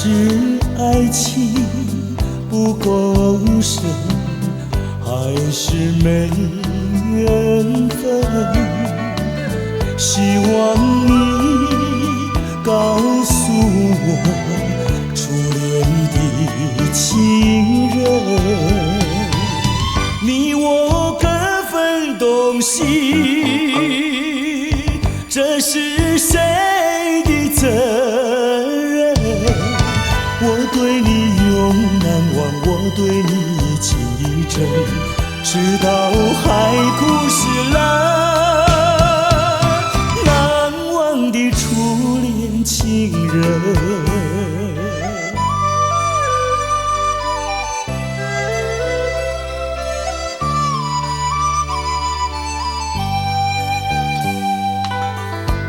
是爱情不够深，还是没缘分？希望你告诉我，初恋的情人，你我各分东西，这是谁的责任？我对你永难忘，我对你情意真，直到海枯石烂，难忘的初恋情人。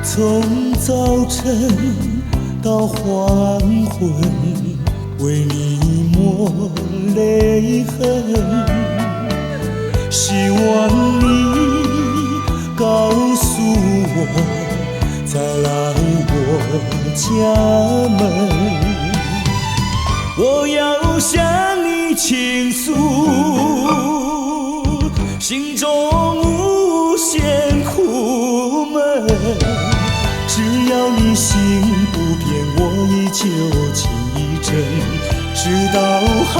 从早晨到黄昏，为你抹泪痕，希望你告诉我，再来我家门，我要向你倾诉心中无限苦闷，只要你心不变，我依旧情意真，直到海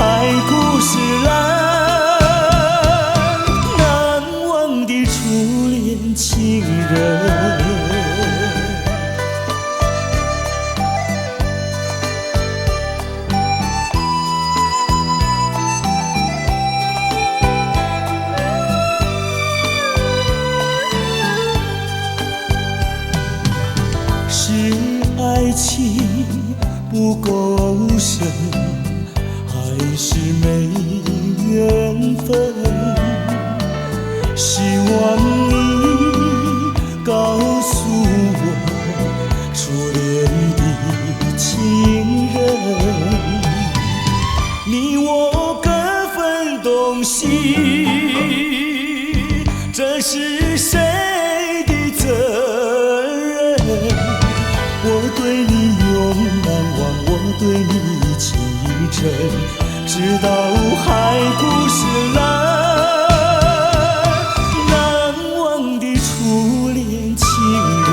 枯石烂，难忘的初恋情人。是爱情不够深，还是没缘分？希望你告诉我，初恋的情人，你我各分东西，这是谁的责任？我对你永难忘，我对你情意真，直到海枯石烂，难忘的初恋情人。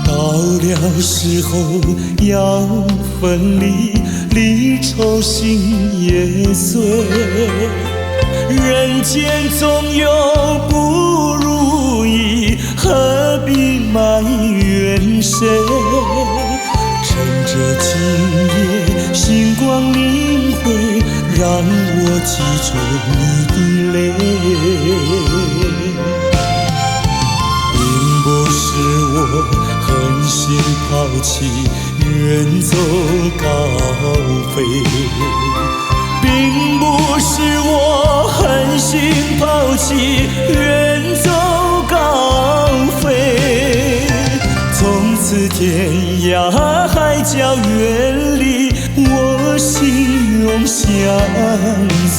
到了时候要分离，离愁心也碎，人间总有不如意，何必埋怨谁？趁着今夜星光明辉，让我记住你的泪。并不是我狠心抛弃，远走高飞，并不是我狠心抛弃，远走高飞。从此天涯海角远离，我心永相随。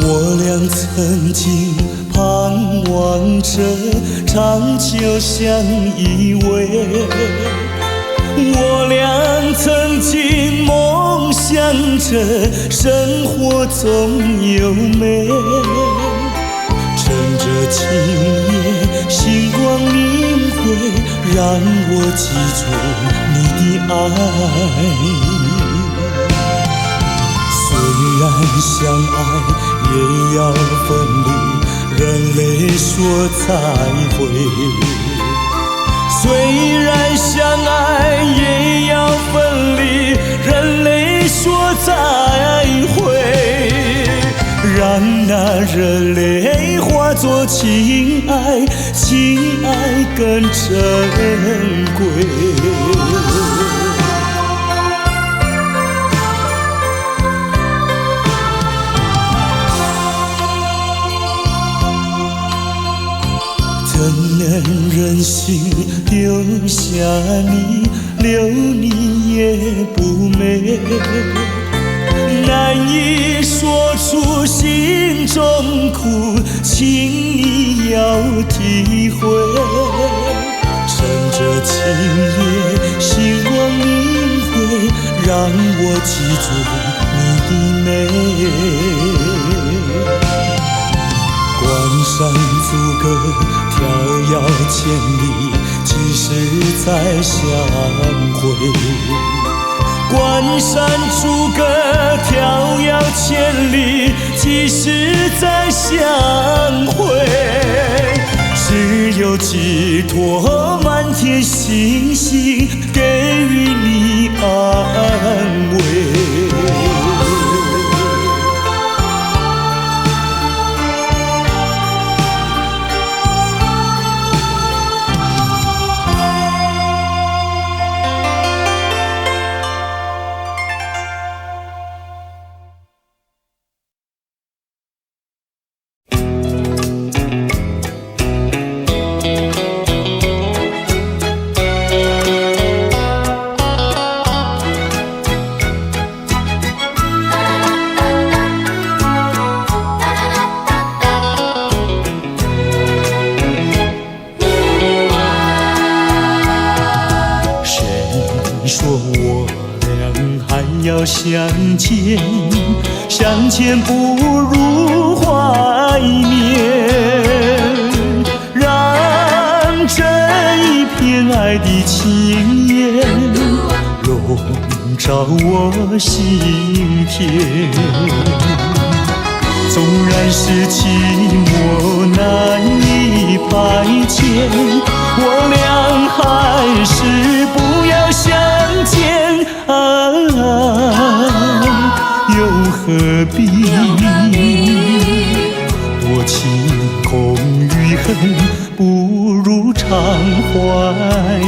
我俩曾经盼望着长久相依偎，我俩曾经梦想着生活总有美。趁着今夜星光明辉，让我记住你的爱。虽然相爱，也要分离，泪说再会。虽然相爱也要分离，任泪说再会，让那热泪化作情爱，情爱更珍贵。怎能忍心丢下你，留你也不美，难以说出心中苦，请你要体会。趁着今夜希望你会让我记住你的美。关山阻隔，迢遥千里，几时再相会？关山阻隔，迢遥千里，几时再相会？只有寄托满天星星，给予你安慰。相见，相见不如怀念，让这一片爱的情缘笼罩我心田。纵然是寂寞难以排遣，我俩还是不要相见又何必多情空余恨，不如常怀念。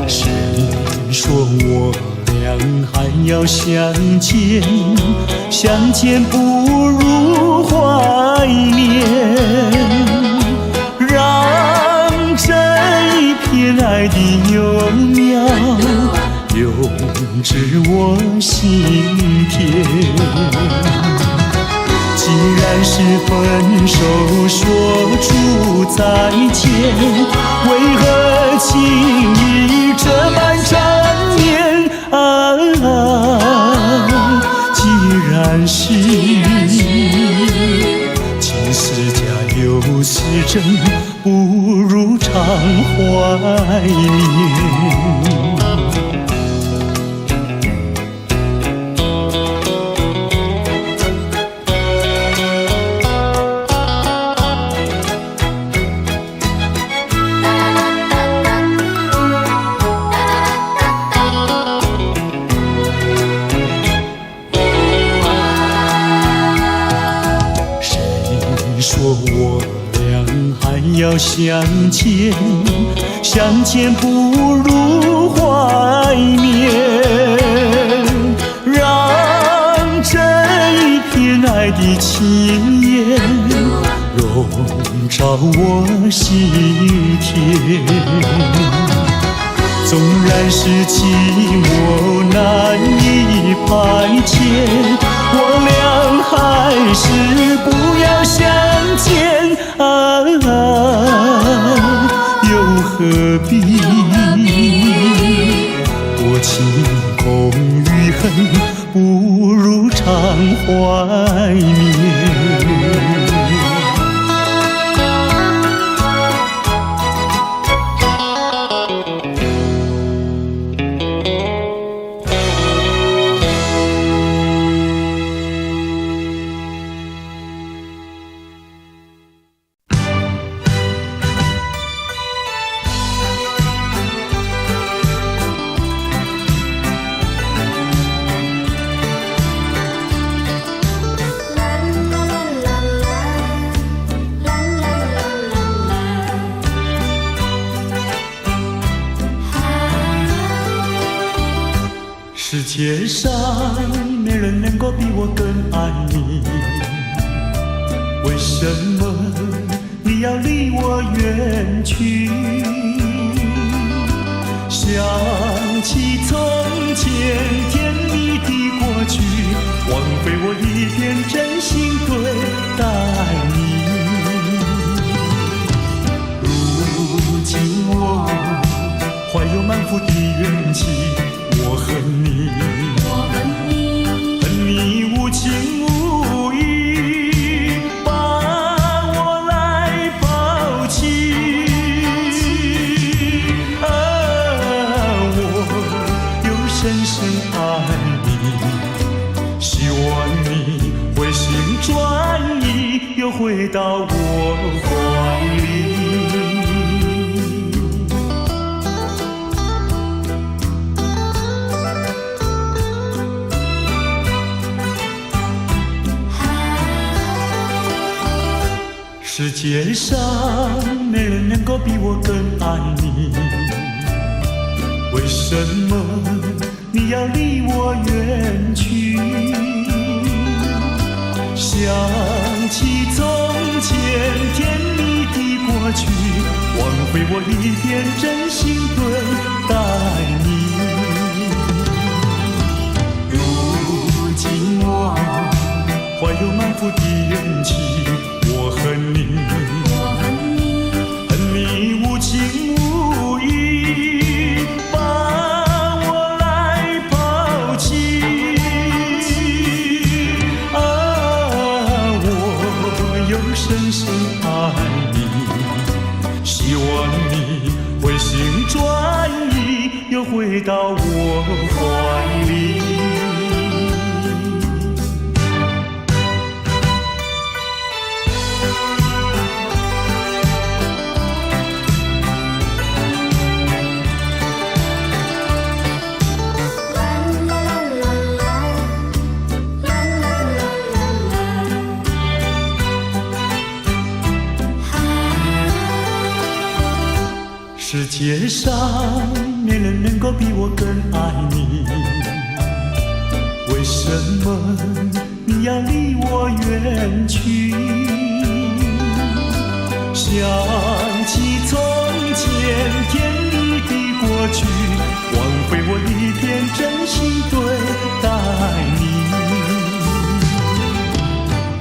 谁说我俩还要相见？相见不如怀念，让这一片爱的幼苗永植我心田。既然是分手说出再见，为何情意这般缠绵既然是情是假又是真，不如常怀念。说我俩还要相见，相见不如怀念，让这一片爱的情缘笼罩我心田。纵然是寂寞难以排遣，我俩还是不要相见又何必多情空余恨，不如常怀念。界上没人能够比我更爱你，为什么你要离我远去？想起从前甜蜜的过去，枉费我一片真心对待你。如今我怀有满腹的怨气，我恨你，恨你无情无义，把我来抛弃。我又深深爱你，希望你回心转意，又回到我怀里。世界上没人能够比我更爱你，为什么你要离我远去？想起从前甜蜜的过去，枉费我一片真心对待你。如今我怀有满腹的怨气，我恨你，恨你无情无义，把我来抛弃。我又深深爱你，希望你回心转意，又回到我怀里。世界上没人能够比我更爱你，为什么你要离我远去？想起从前甜蜜的过去，枉费我一片真心对待你。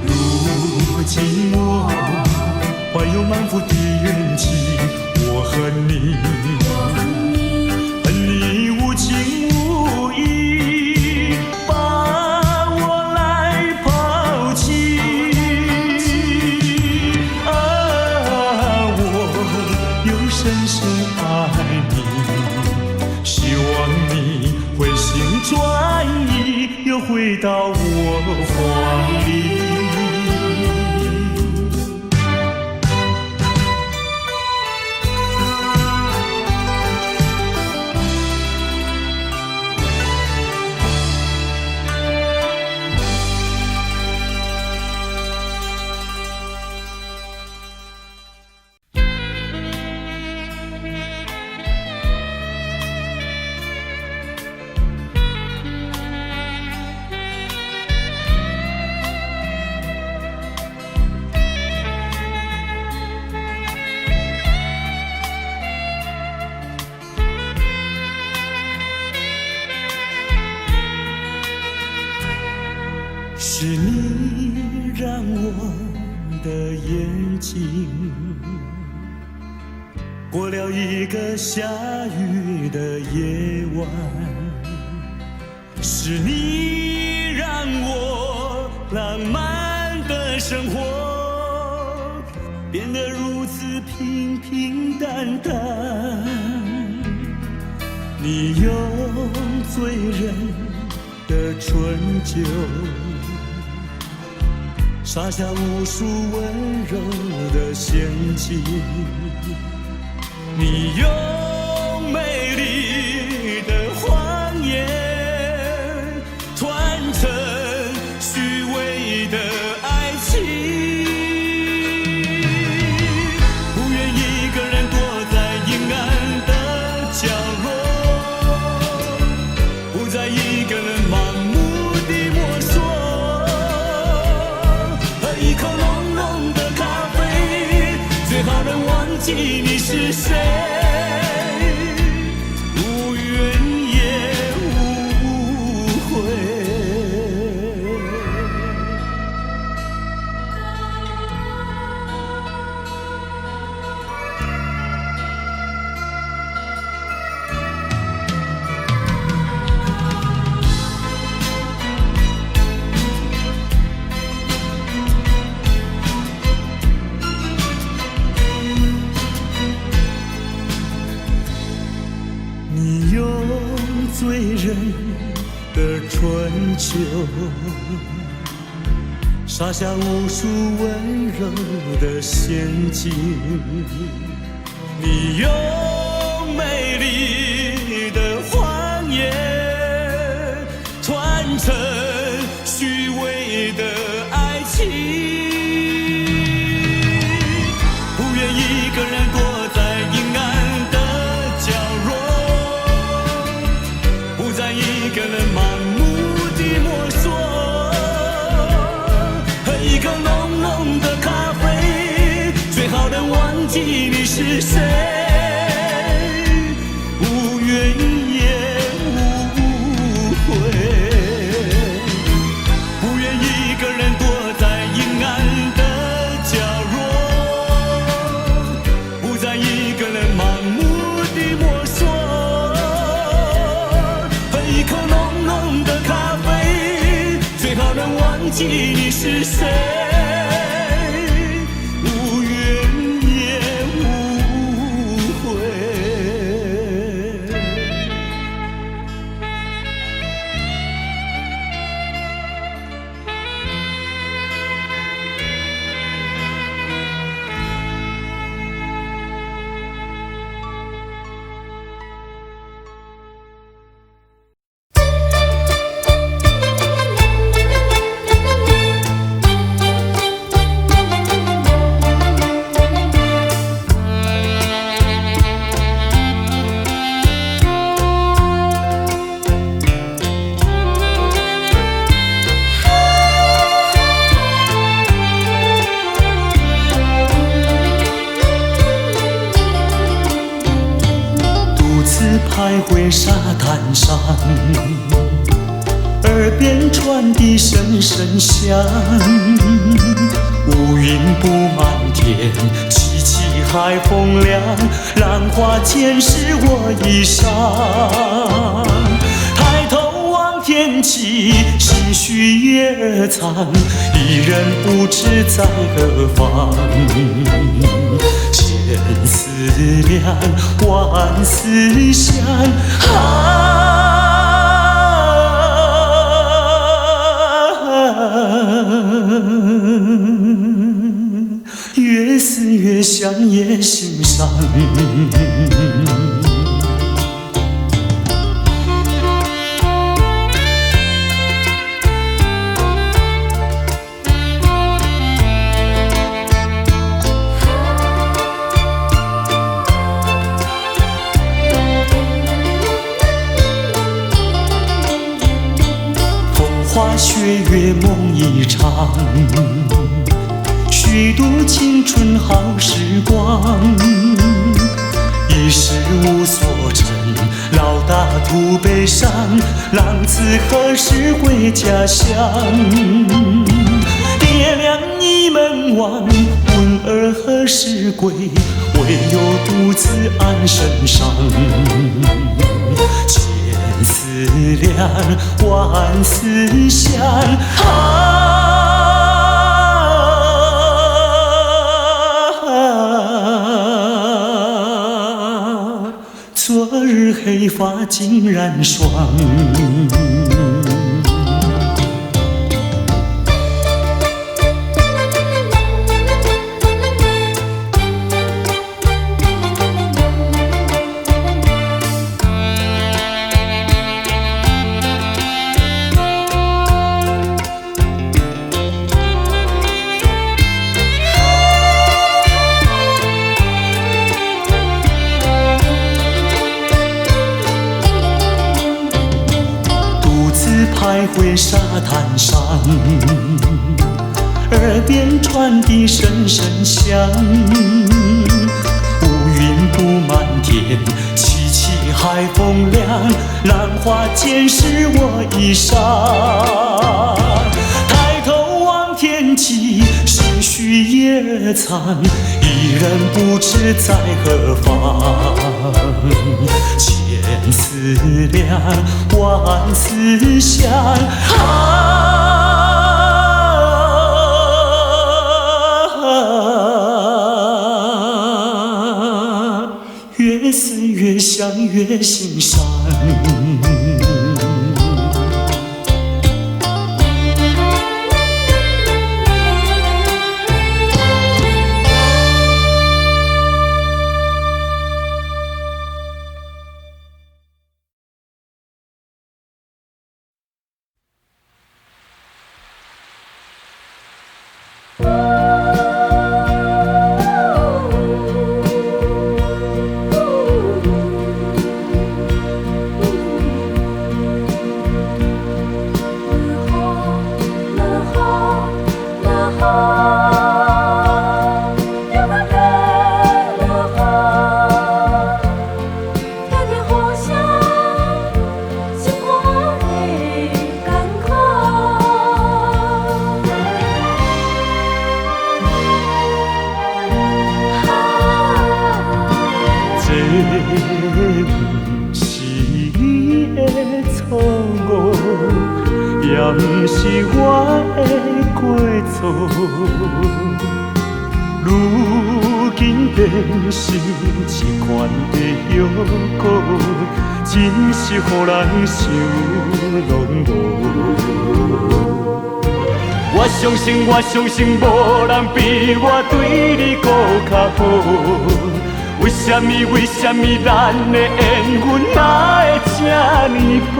如今我怀有满腹的怨气，我恨你，恨你无情无义，把我来抛弃。我又深深爱你，希望你回心转意，又回到我怀里。是你让我的眼睛过了一个下雨的夜晚，是你让我浪漫的生活变得如此平平淡淡。你用醉人的醇酒洒下无数温柔的陷阱，你用美丽的谎言团成虚伪的爱情，不愿一个人躲在阴暗的角落，不再一个人你是谁，无怨也无悔。你用醉人的春秋，洒下无数温柔的陷阱。你用美丽的谎言传承虚伪的爱情，不愿一个人躲在阴暗的角落，不再一个人盲目地摸索，喝一口浓浓的咖啡，最好能忘记你是谁，无怨也无悔，不愿一个人躲在阴暗的角落，不再一个人盲目地摸索，喝一口浓浓的咖啡，最好能忘记你是谁，无怨也无悔。徘徊沙滩上，耳边传递声声响，乌云布满天，凄凄海风凉，浪花溅湿我衣裳。抬头望天际，心绪也藏，一人不知在何方。千思量，万思想，越思越想也心伤。雪月梦一场，虚度青春好时光。一时无所成，老大徒悲伤，浪子何时回家乡？爹娘倚门望，问儿何时归？唯有独自安身上。千思量，万思想，昨日黑发竟然霜。徘徊沙滩上，耳边传递声声响，乌海风凉，浪花溅湿我衣裳。抬头望天际，心绪也残，一人不知在何方。千思量，万思想，越思越想越心伤。如今变成一款的忧苦，真是予人想拢无。我相信，无人比我对你搁较好。为什么咱的缘分哪会这呢薄？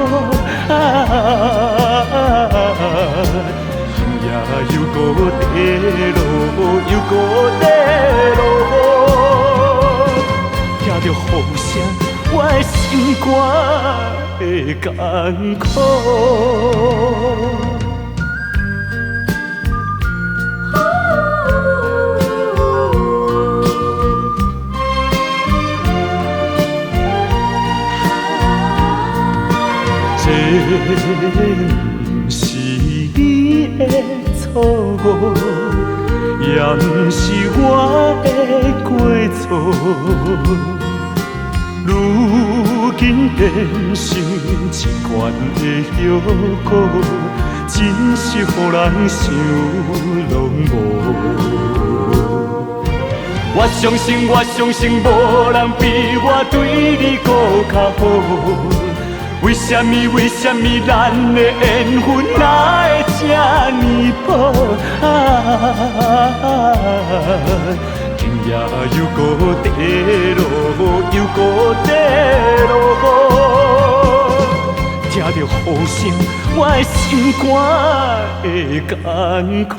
又搁地落，又搁地落，听着风声，我的心肝会艰苦。这是你的错误，也不是我的过错。如今变成一款的忧苦，真是予人想拢无。我相信，无人比我对你搁较好。为什么咱的缘分哪会这呢薄？今夜又搁地落，又搁地落，听着雨声，我的心肝会艰苦。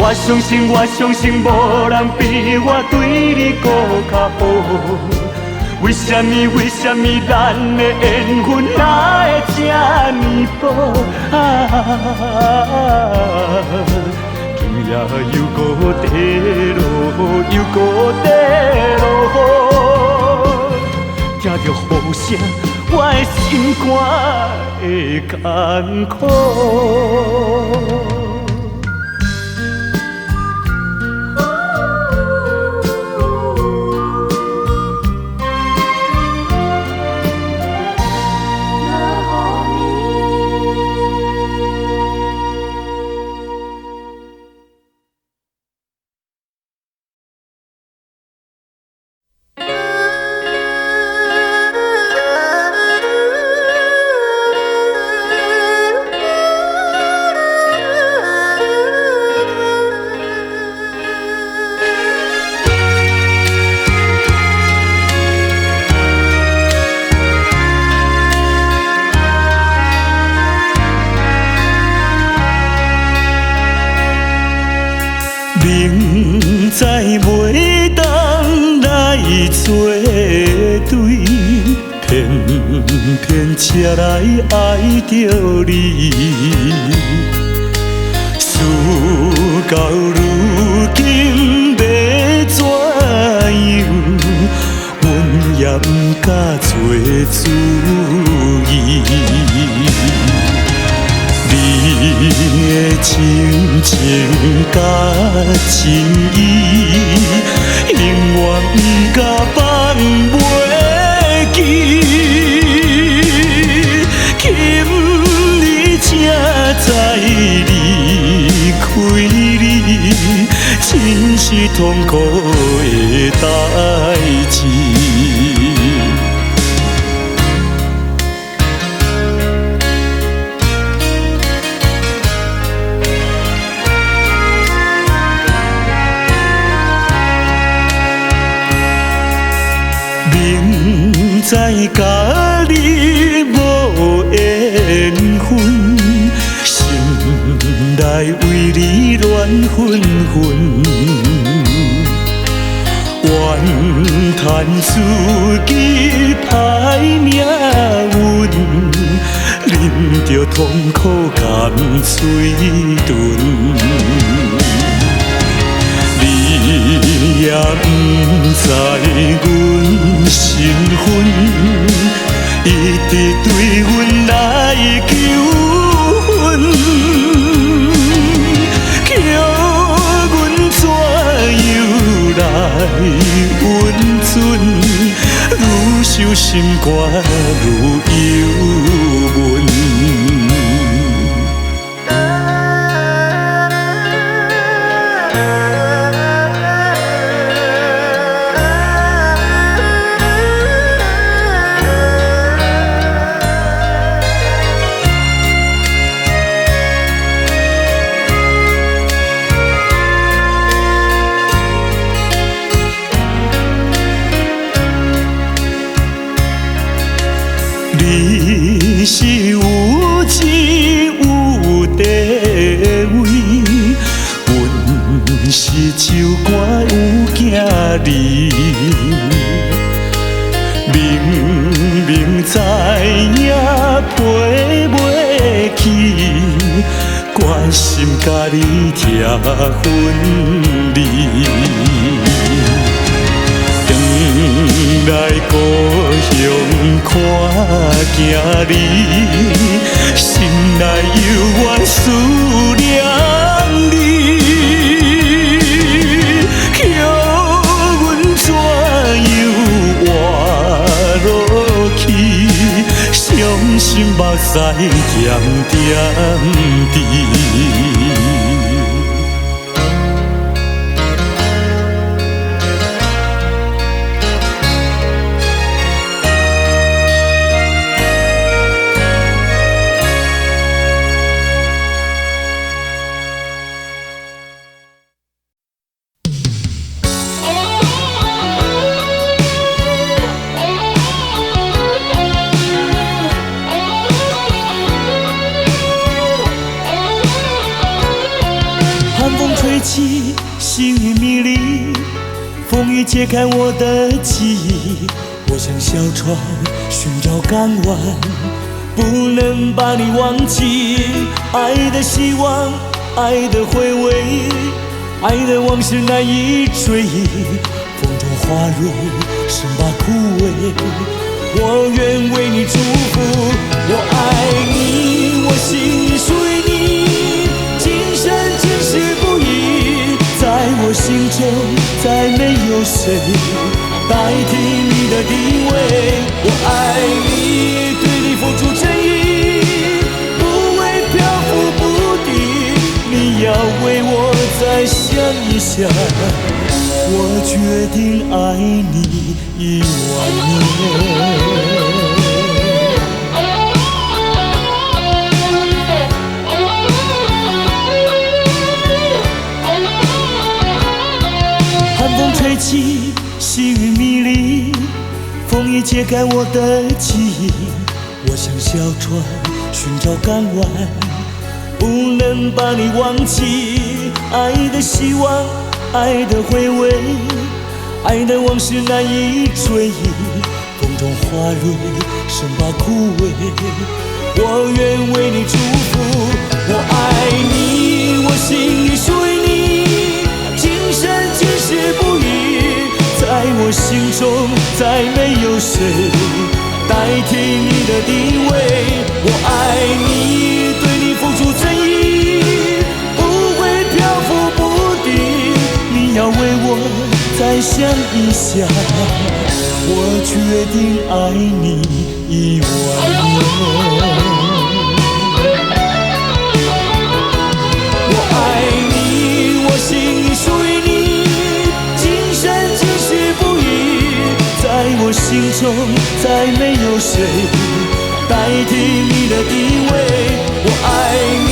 我相信，无人比我对你搁较好。为什么咱的缘分哪会这呢薄？今夜又搁地落，又搁地落，听着雨声，我的心肝会艰苦。作对，偏偏车来爱着你。事到如今要怎样？阮也不敢做主意。你的情情甲情意，永远不敢放袂记。今日才知离开你，真是痛苦的代志。知甲你无缘分，心内为你乱纷纷，怨叹自己歹命运，啉着痛苦甘水醇。你也不知阮身份，一直对阮来求婚，叫阮怎样来温存？愈想心肝愈忧闷。你是有钱有地位，阮是手汗有囝儿，明明知影陪袂起，决心甲你拆分离。来故乡看囝儿，心内犹原思念你，叫阮怎样活落去？伤心目屎咸点滴。细雨迷离，风雨揭开我的记忆。我像小船寻找港湾，不能把你忘记。爱的希望，爱的回味，爱的往事难以追忆。风中花蕊生怕枯萎，我愿为你祝福。我爱你，我心属于你，今生今世不移。在我心中再没有谁代替你的地位。我爱你，对你付出真意，不会漂浮不定。你要为我再想一想，我决定爱你10000年。吹起细雨迷离，风雨揭开我的记忆。我像小船寻找港湾，不能把你忘记。爱的希望，爱的回味，爱的往事难以追忆，风中花蕊生怕枯萎。我愿为你祝福，我爱你，我心里属于你，今生今世不渝。在我心中再没有谁代替你的地位。我爱你，对你付出真意，不会漂浮不定。你要为我再想一想，我决定爱你10000年。我爱你，我心里属于你，今生今世不渝。在我心中再没有谁代替你的地位。我爱你，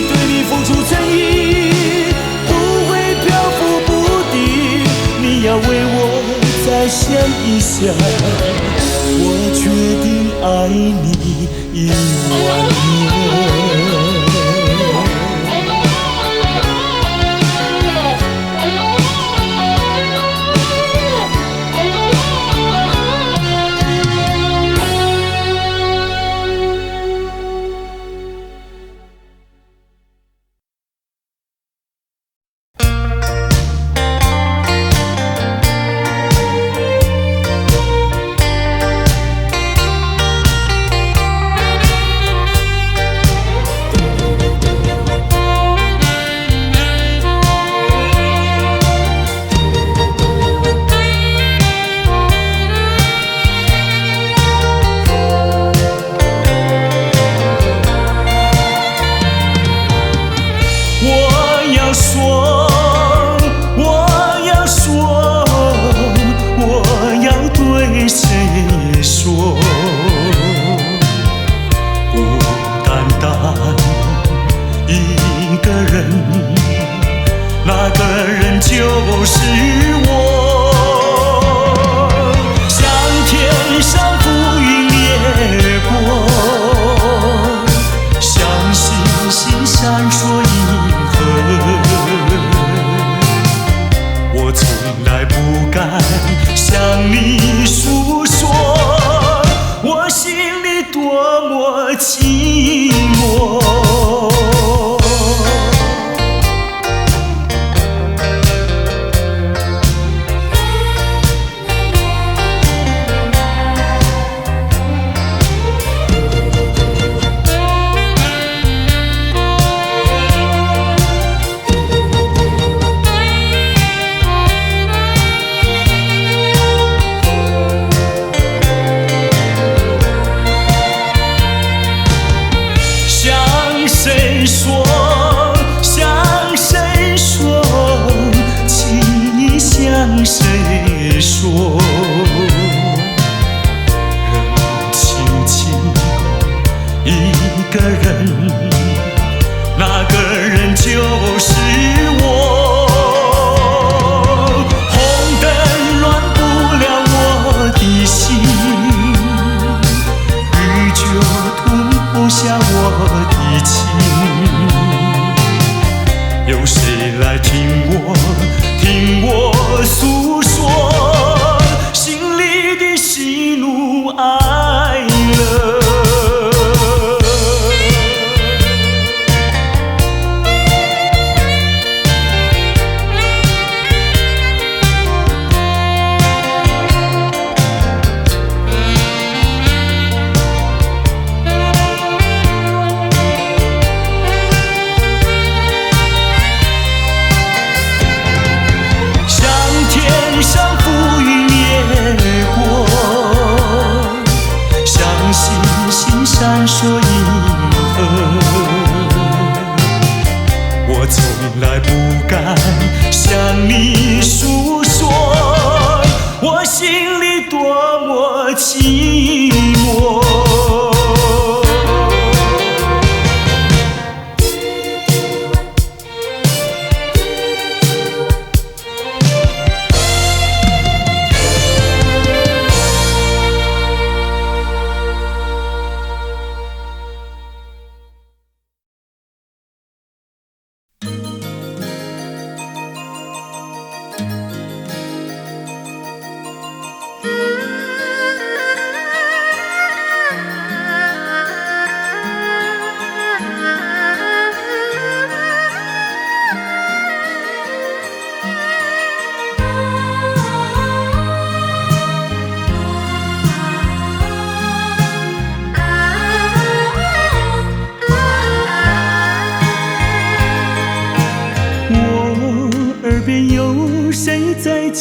对你付出真意，不会漂浮不定。你要为我再想一想，我决定爱你10000年。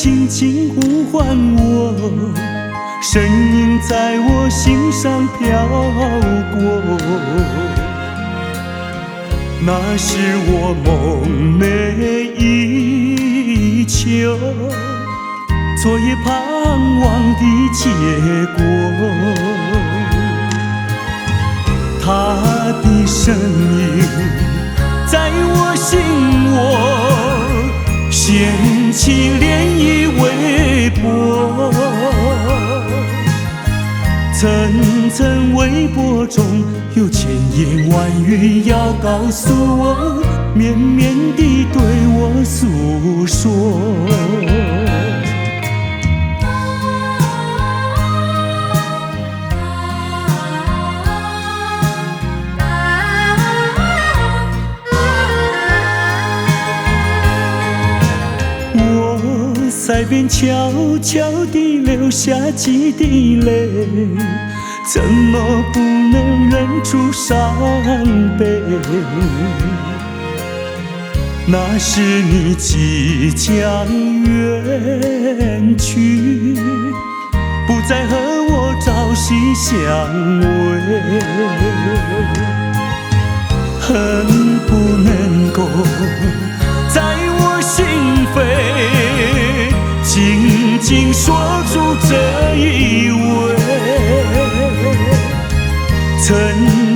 轻轻呼唤我，声音在我心上飘过。那是我梦寐以求，昨夜盼望的结果。他的身影在我心窝，掀起涟漪微波。层层微波中有千言万语要告诉我，绵绵地对我诉说。在边悄悄地流下几滴泪，怎么不能忍住伤悲？那是你即将远去，不再和我朝夕相偎，恨不能够在我心扉紧紧锁住这一吻。曾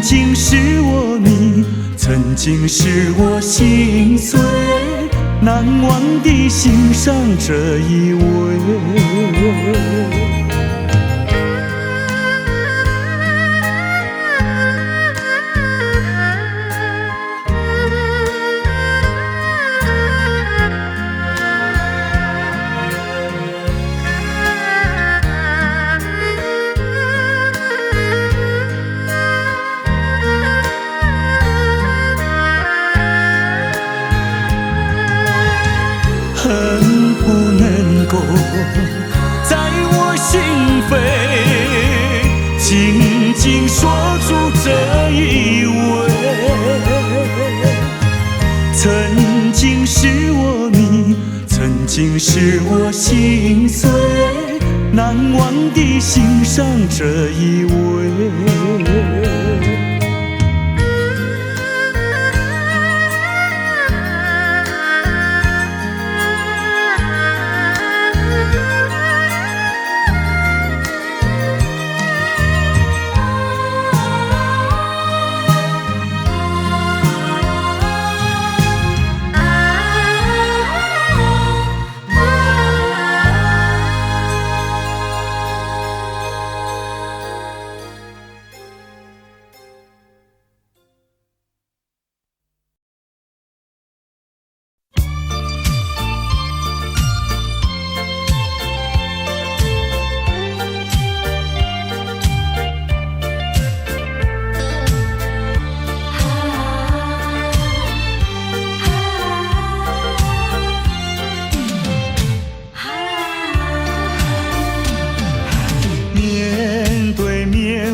经是我你，曾经是我心碎，难忘地欣赏这一吻。恨不能够在我心扉紧紧锁住这一吻。曾经是我你，曾经是我心碎，难忘地欣赏这一吻。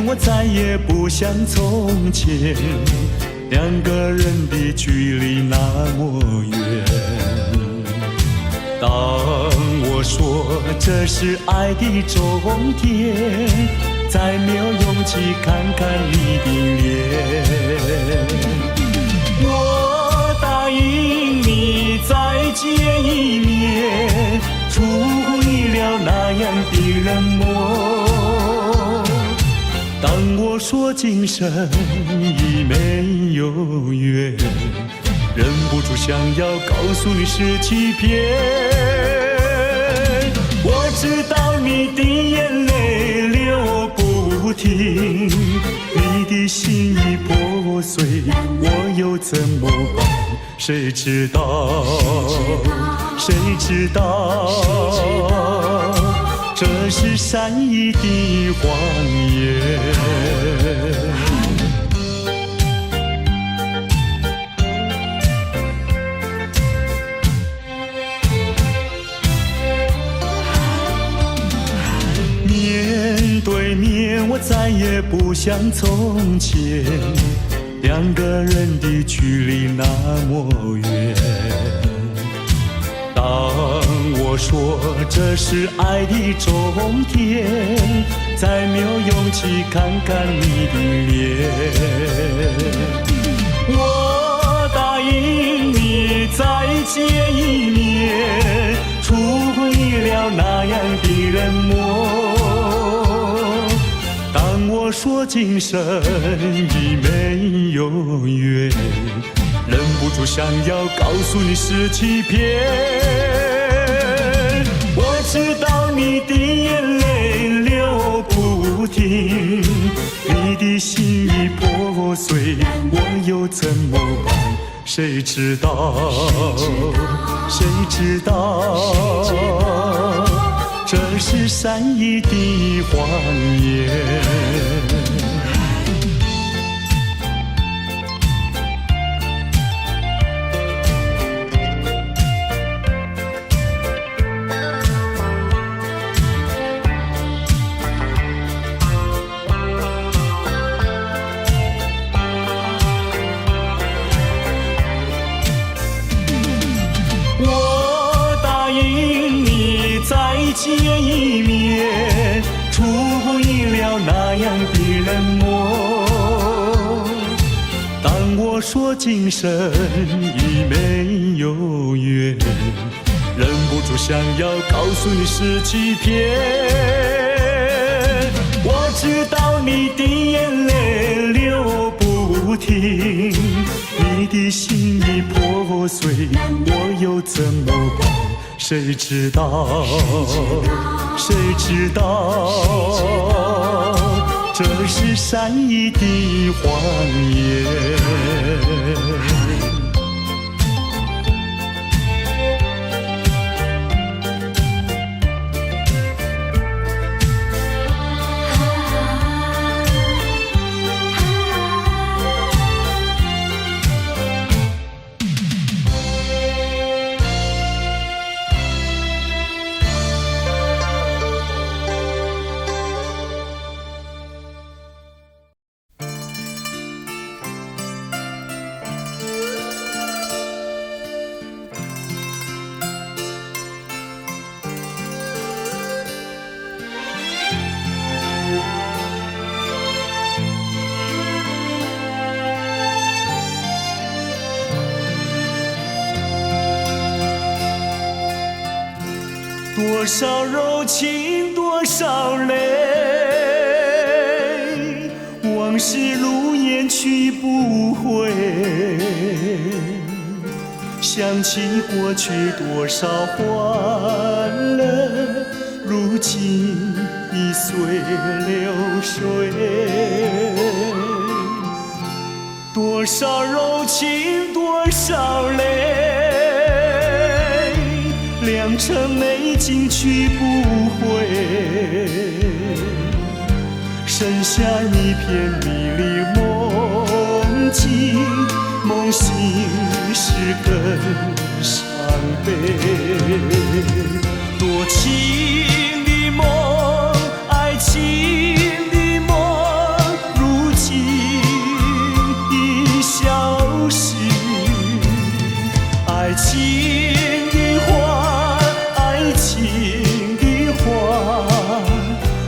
我再也不像从前，两个人的距离那么远。当我说这是爱的终点，再没有勇气看看你的脸。我答应你再见一面，出乎意料那样的冷漠。当我说今生已没有缘，忍不住想要告诉你是欺骗。我知道你的眼泪流不停，你的心已破碎，我又怎么办？谁知道？谁知道？这是善意的谎言。面对面，我再也不像从前，两个人的距离那么远。当我我说这是爱的终点，再没有勇气看看你的脸。我答应你再见一面，除回了那样的冷漠。当我说今生已没有缘，忍不住想要告诉你是欺骗。我知道你的眼泪流不停，你的心已破碎，我又怎么办？谁知道？谁知道？这是善意的谎言。见一面，除回了那样的冷漠。当我说今生已没有缘，忍不住想要告诉你是欺骗。我知道你的眼泪流不停，你的心已破碎，我又怎么办？谁知道？谁知道？这是善意的谎言。多少柔情多少泪，往事如烟去不回。想起过去多少欢乐，如今已随流水。多少柔情多少泪，良辰美景去不回，剩下一片迷离梦境，梦醒时更伤悲。多情的梦，爱情的梦，如今已消失。爱情的花，爱情的花，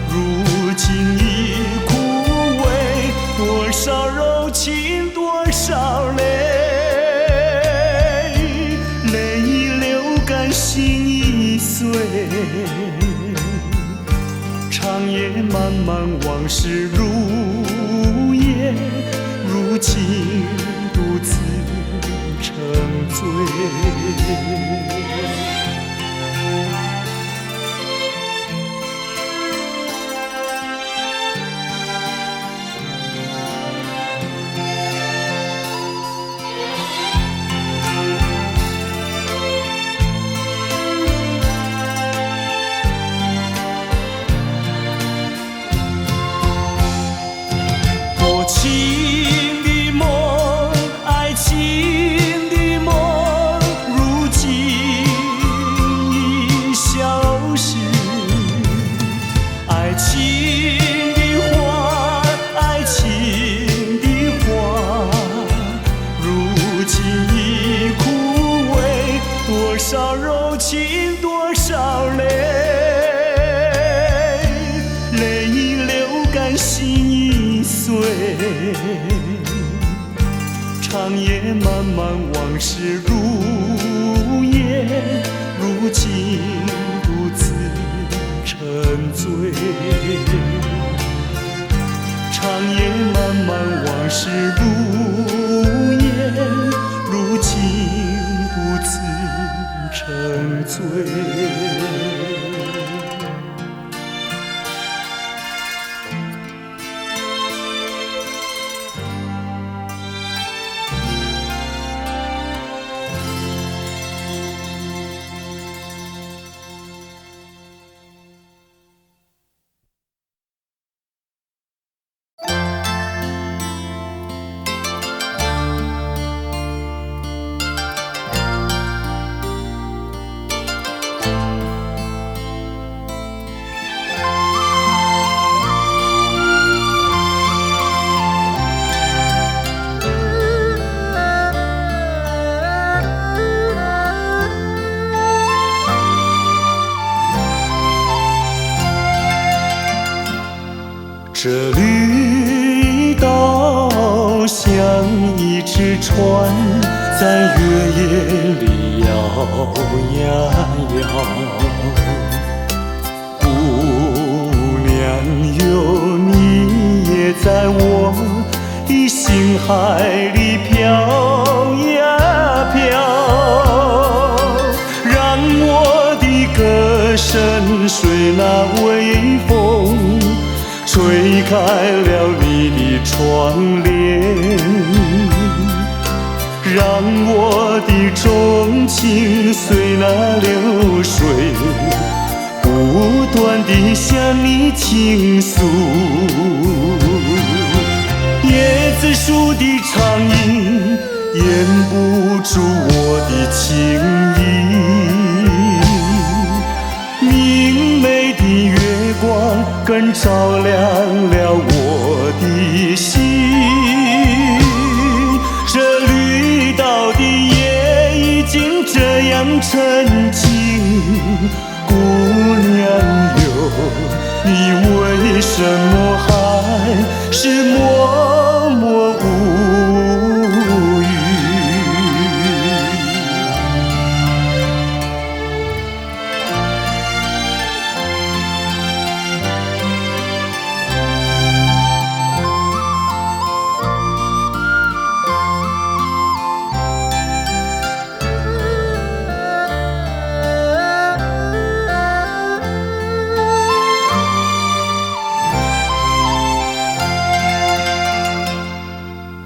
如今已枯萎。多少柔情多少泪，泪已流干心已碎。长夜漫漫往事如烟，如今独自沉醉。多情的梦，长夜漫漫往事如烟，如今独自沉醉。长夜漫漫往事如烟，如今独自沉醉。这绿岛像一只船，在月夜里摇呀摇。姑娘哟，你也在我的心海里飘呀飘，让我的歌声随那微风吹开了你的窗帘，让我的钟情随那流水不断地向你倾诉。椰子树的长影掩不住我的情意，明媚的月光更照亮了我的心。这绿岛的夜已经这样沉静，姑娘哟，你为什么还是默默无语？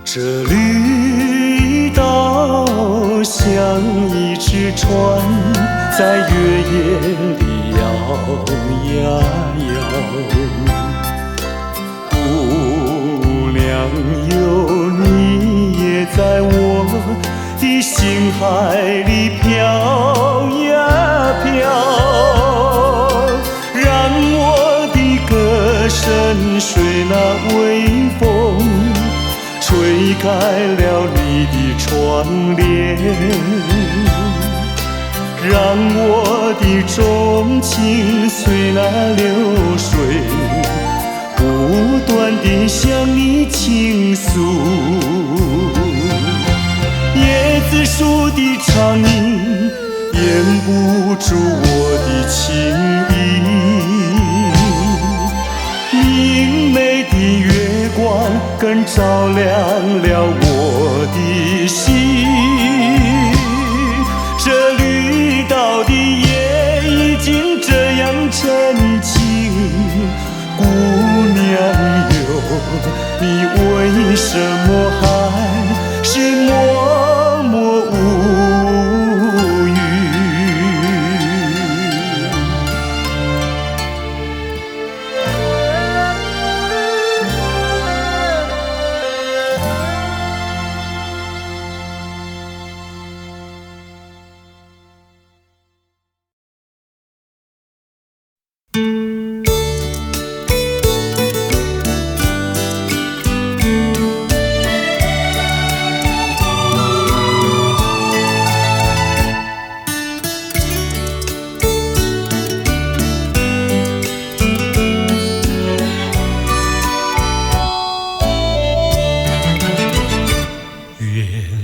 这绿岛像一只船，在月夜里摇呀摇。姑娘哟，你也在我的心海里飘呀飘，让我的歌声随那微风吹开了你的窗帘，让我的钟情随那流水不断地向你倾诉。椰子树的长影掩不住我的情意，明媚的月光更照亮了我的心。这绿岛的夜已经这样沉静，姑娘哟，你为什么还是默默无语？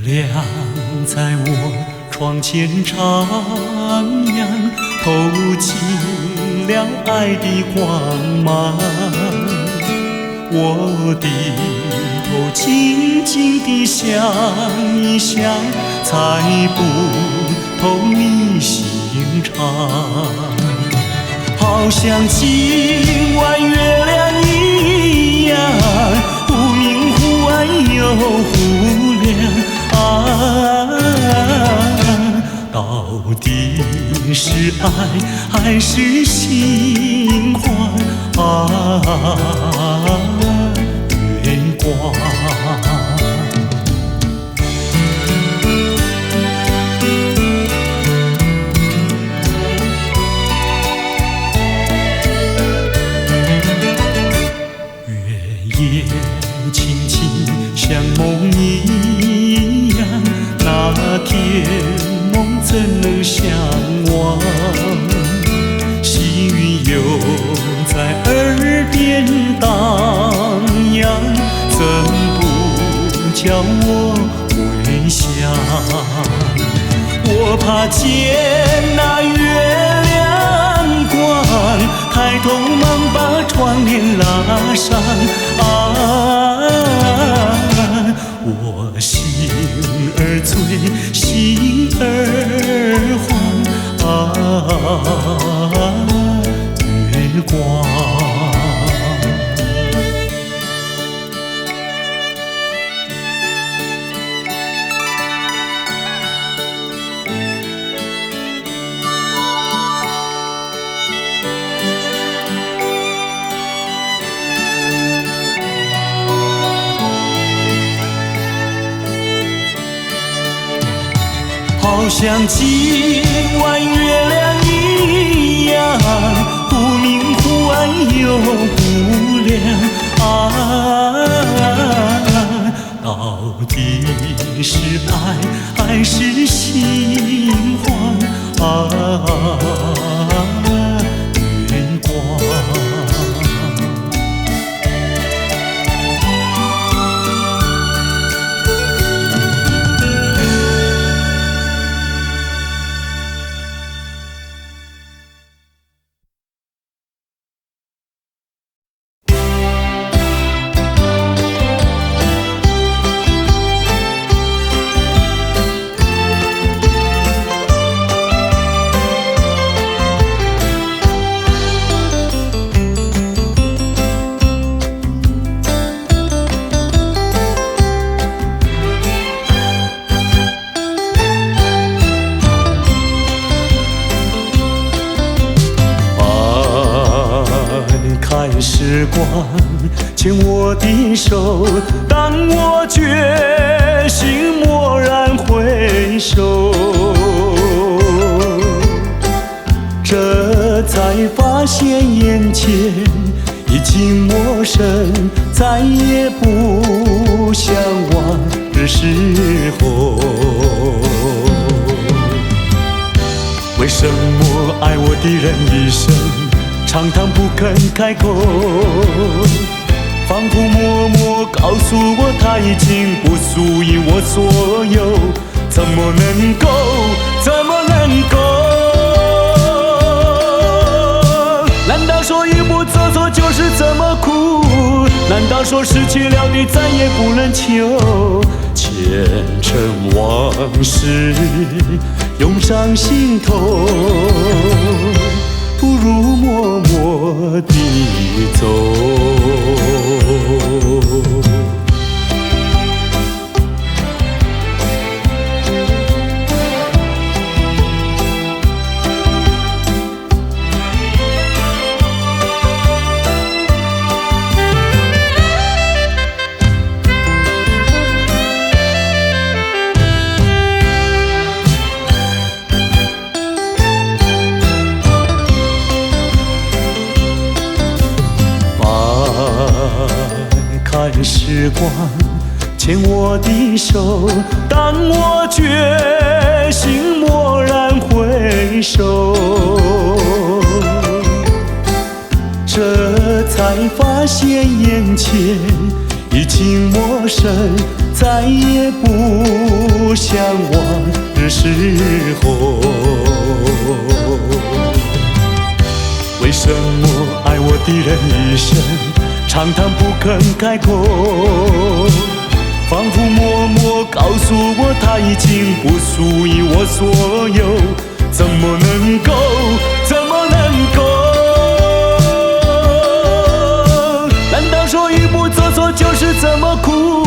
亮在我窗前徜徉，透进了爱的光芒。我低头静静地想一想，猜不透你心肠。好像今晚月亮一样，忽明忽暗又忽亮到底是爱还是心慌月光。夜轻轻像梦一样，那天梦怎能相忘？细雨又在耳边荡漾，怎不叫我回想？我怕见那月亮光，抬头忙把窗帘拉上我心儿醉，心儿慌月光。好像今晚月亮一样，忽明忽暗又忽亮到底是爱还是心慌月光。时光牵我的手，当我决心蓦然回首，这才发现眼前已经陌生，再也不像往日时候。为什么爱我的人一生常常不肯开口，仿佛默默告诉我他已经不属于我所有，怎么能够难道说一不做错就是这么苦？难道说失去了你再也不能求？前尘往事涌上心头，不如默默地走。看时光牵我的手，当我决心蓦然回首，这才发现眼前已经陌生，再也不不像往日时候。为什么爱我的人一生长叹不肯开口？仿佛默默告诉我，他已经不属于我所有。怎么能够？怎么能够？难道说一步走错就是这么苦？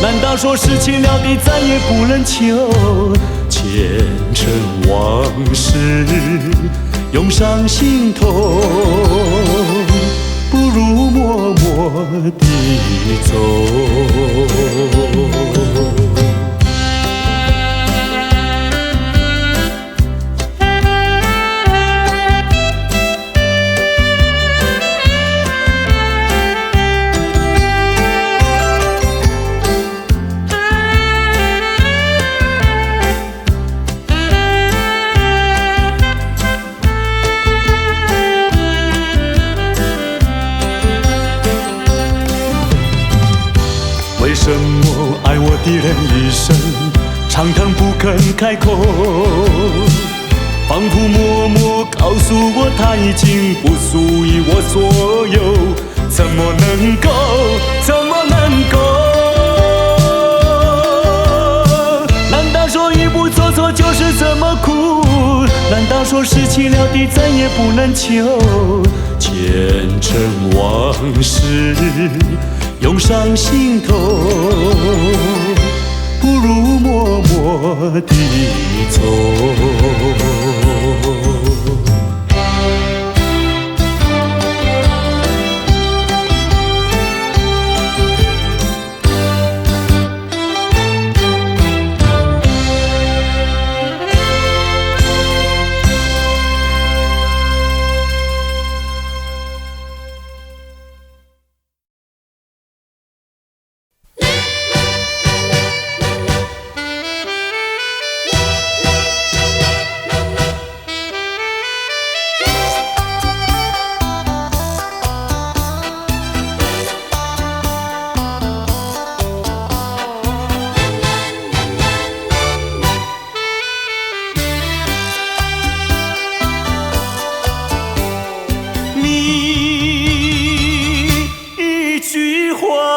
难道说事情了的再也不能求？前尘往事涌上心头，不如默默地走。为什么爱我的人一生长叹不肯开口？仿佛默默告诉我，他已经不属于我所有。怎么能够？怎么能够？难道说一步走错就是这么苦？难道说事情了的再也不能求？前尘往事涌上心头，不如默默地走。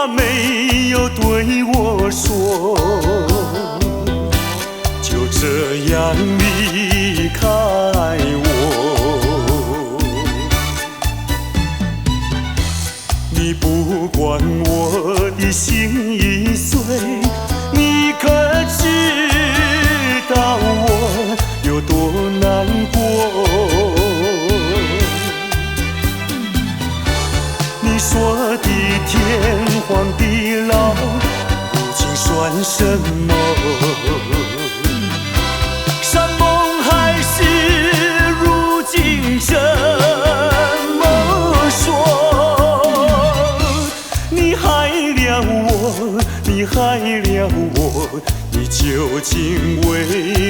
没有对我说，就这样离开我。你不管我的心已碎，你可知道我有多难过？你说的天荒地老，如今算什么？山盟海誓，如今怎么说？你害了我，你害了我，你究竟为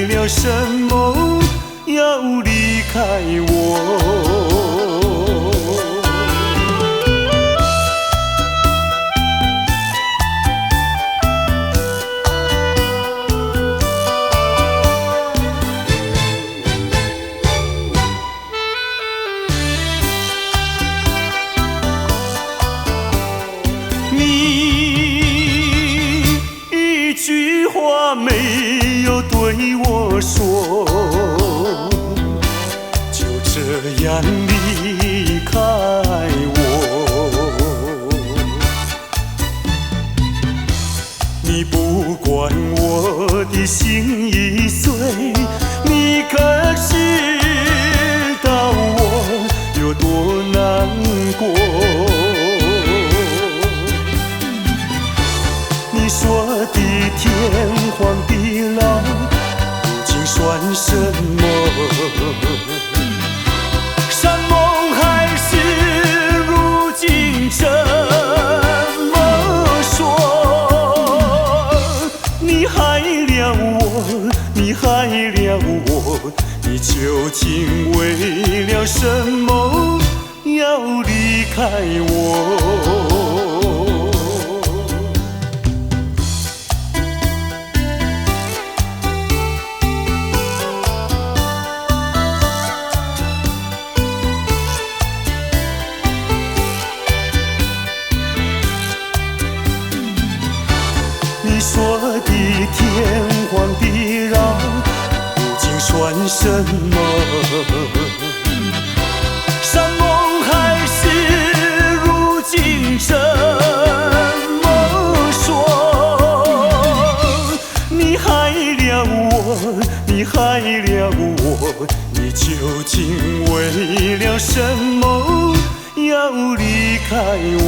了什么要离开我？没有对我说，就这样离开我。你不管我的心已碎，你可知道我有多难过？你说的天荒地老，如今算什么？山盟海誓，如今怎么说？你害了我，你害了我，你究竟为了什么要离开我？什么？山盟海誓如今怎么说？你害了我，你害了我，你究竟为了什么要离开我？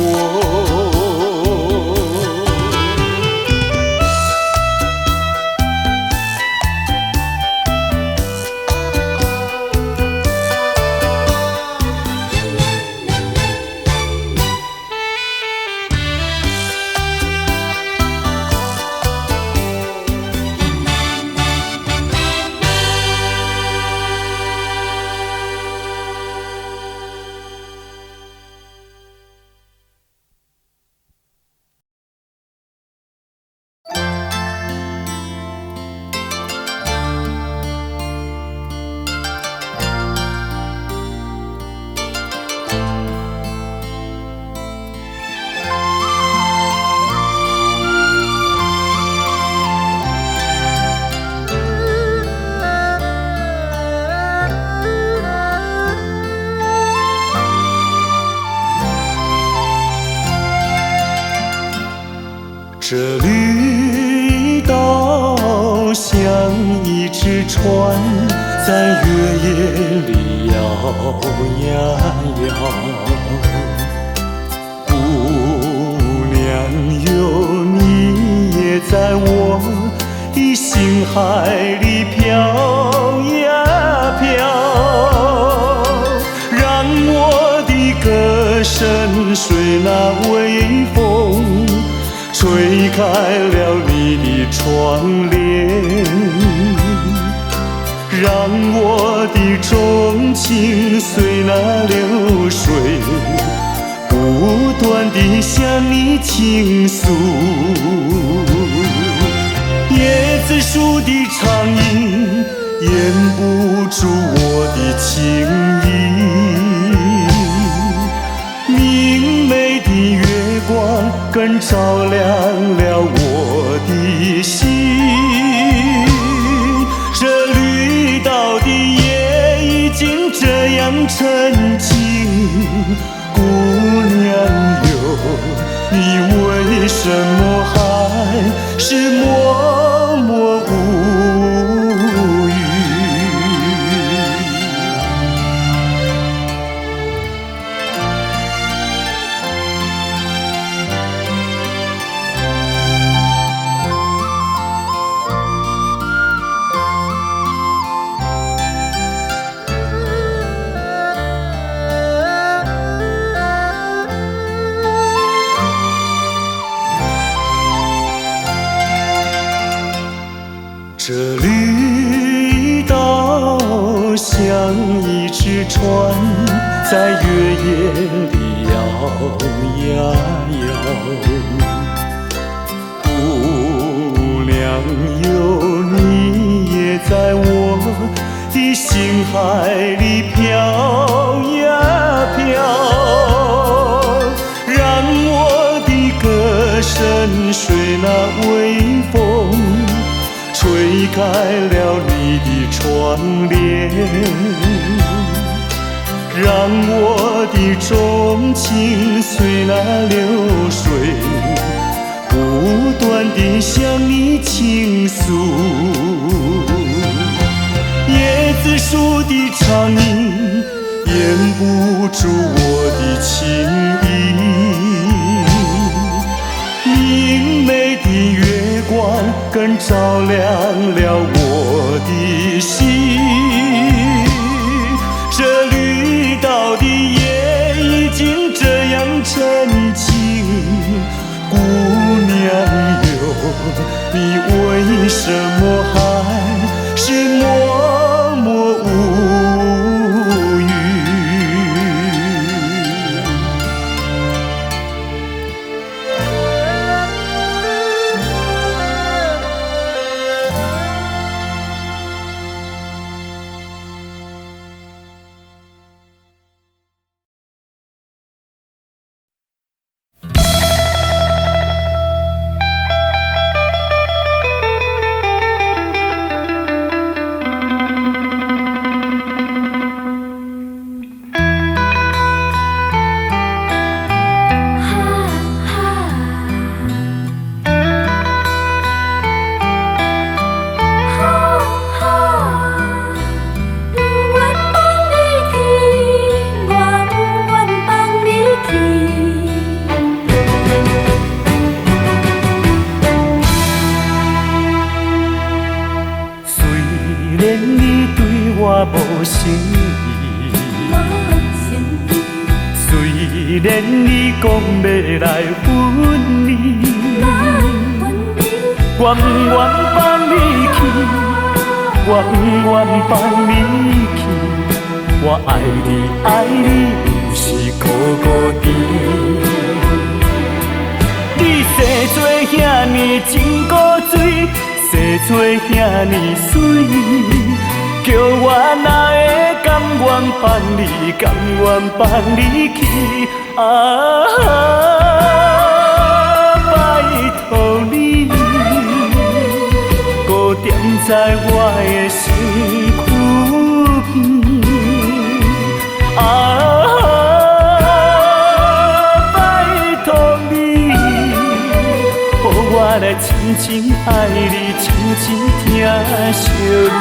这绿岛像一只船，在月夜里摇呀摇。姑娘哟，你也在我的心海里飘呀飘，让我的歌声随那微风吹开了你的窗帘，让我的钟情随那流水不断地向你倾诉。椰子树的长影掩不住我的情意，明媚的月光更照亮了我的心。这绿岛的夜已经这样沉静，姑娘哟，你为什么还是默默无语？这绿岛像一只船，在月夜里摇呀摇。姑娘哟，你也在我的心海里飘呀飘，让我的歌声随那微风吹开了你的窗帘，让我的钟情随那流水不断地向你倾诉。椰子树的长影掩不住我的情意，明媚的月光更照亮了我的心。这绿岛的夜已经这样沉静，姑娘哟，你为什么还是默默无语？然你对我无诚意，虽然你讲要来分离，我不愿放你去，我不愿放你去。我爱你，爱你，不是孤孤单。你生做遐尼真古锥，生做遐尼水，叫我哪会甘愿放你，甘愿放你去？拜托你，搁踮在我的身躯边。拜托你，予我来真真爱你，真真疼惜你。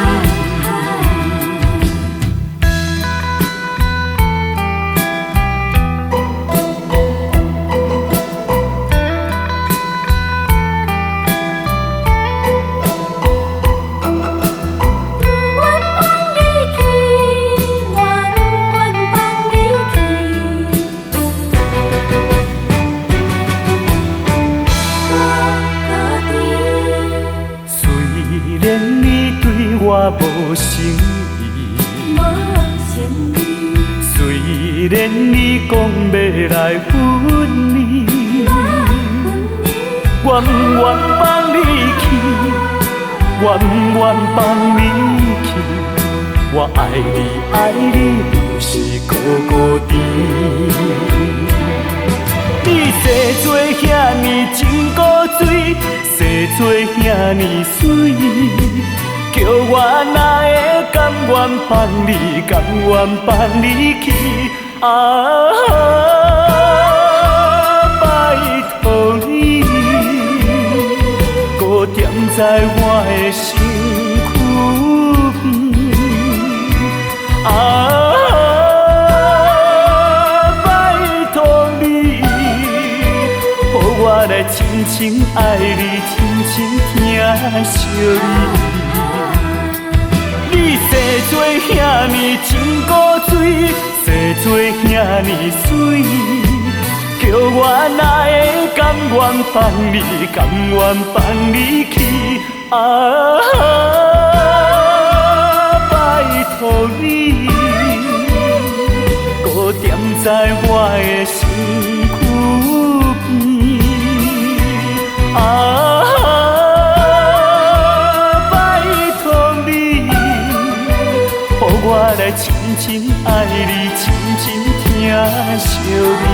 我无诚意，虽然你讲要来分离，我不愿放你去，我不愿放你去。我爱你，爱你，不是孤孤单。你生做遐尼真古锥，生做遐尼水。叫我哪会甘愿放你，甘愿放你去？拜托你，搁踮在我的身躯边。拜托你，予我来真真爱你，真真疼惜你。你生做遐尼真古锥，生做遐尼水，叫我哪会甘愿放你，甘愿放你去？拜托你，搁踮在我的身躯边。我来真真爱你，真真疼惜你。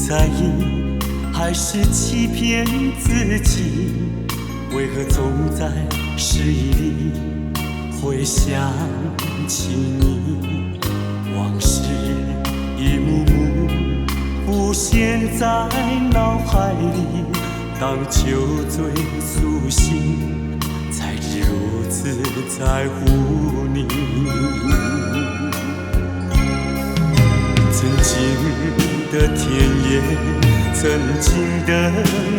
在意还是欺骗自己？为何总在失意里会想起你？往事一幕幕浮现在脑海里，当酒醉苏醒，才知如此在乎你。曾经的甜言，曾经的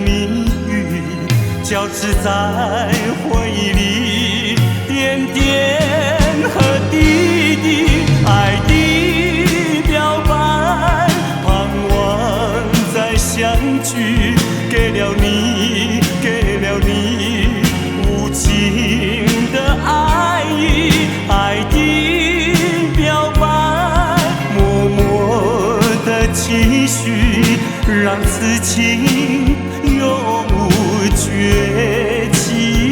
蜜语，交织在回忆里，点点和滴滴，爱的表白，盼望再相聚，给了你，给了你无尽的爱意，爱的表白，默默的让此情永无绝期。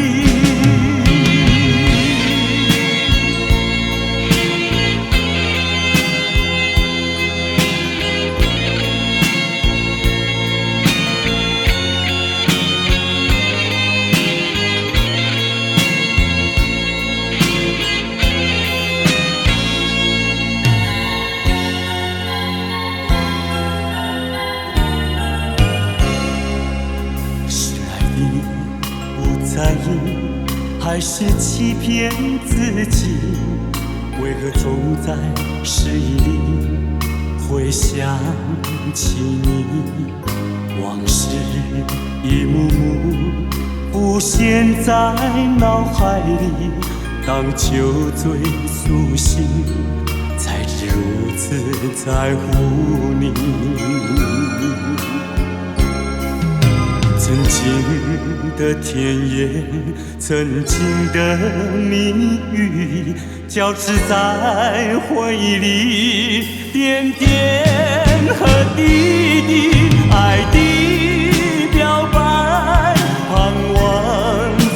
在意还是欺骗自己？为何总在失意里会想起你？往事一幕幕浮现在脑海里，当酒醉苏醒，才知如此在乎你。曾经的甜言，曾经的蜜语，交织在回忆里，点点和滴滴，爱的表白，盼望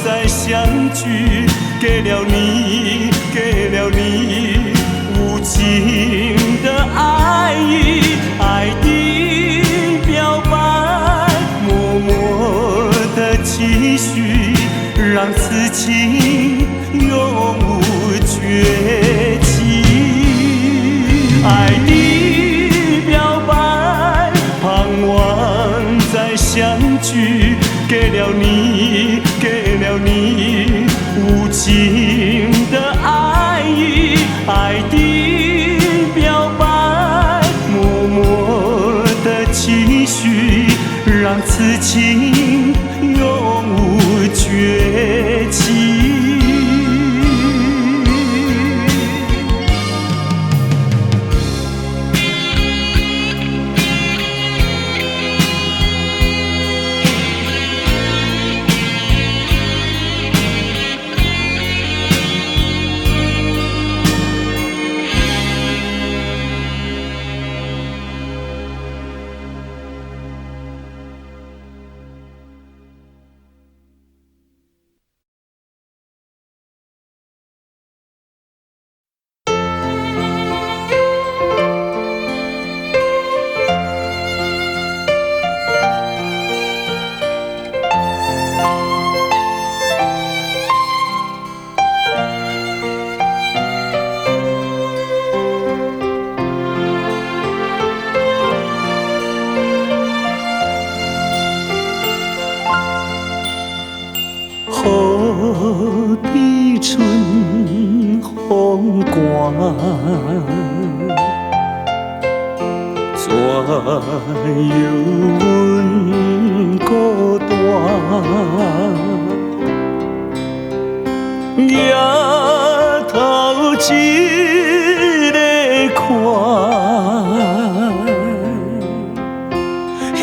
再相聚，给了你，给了你无尽的爱意，爱的表白，默默的期许，让此情永无绝期。爱的表白，盼望再相聚，给了你，给了你无尽的爱意，爱的表白，默默的期许，让此情永无绝期。何必春风寒，怎有阮孤单？夜头一个看，幸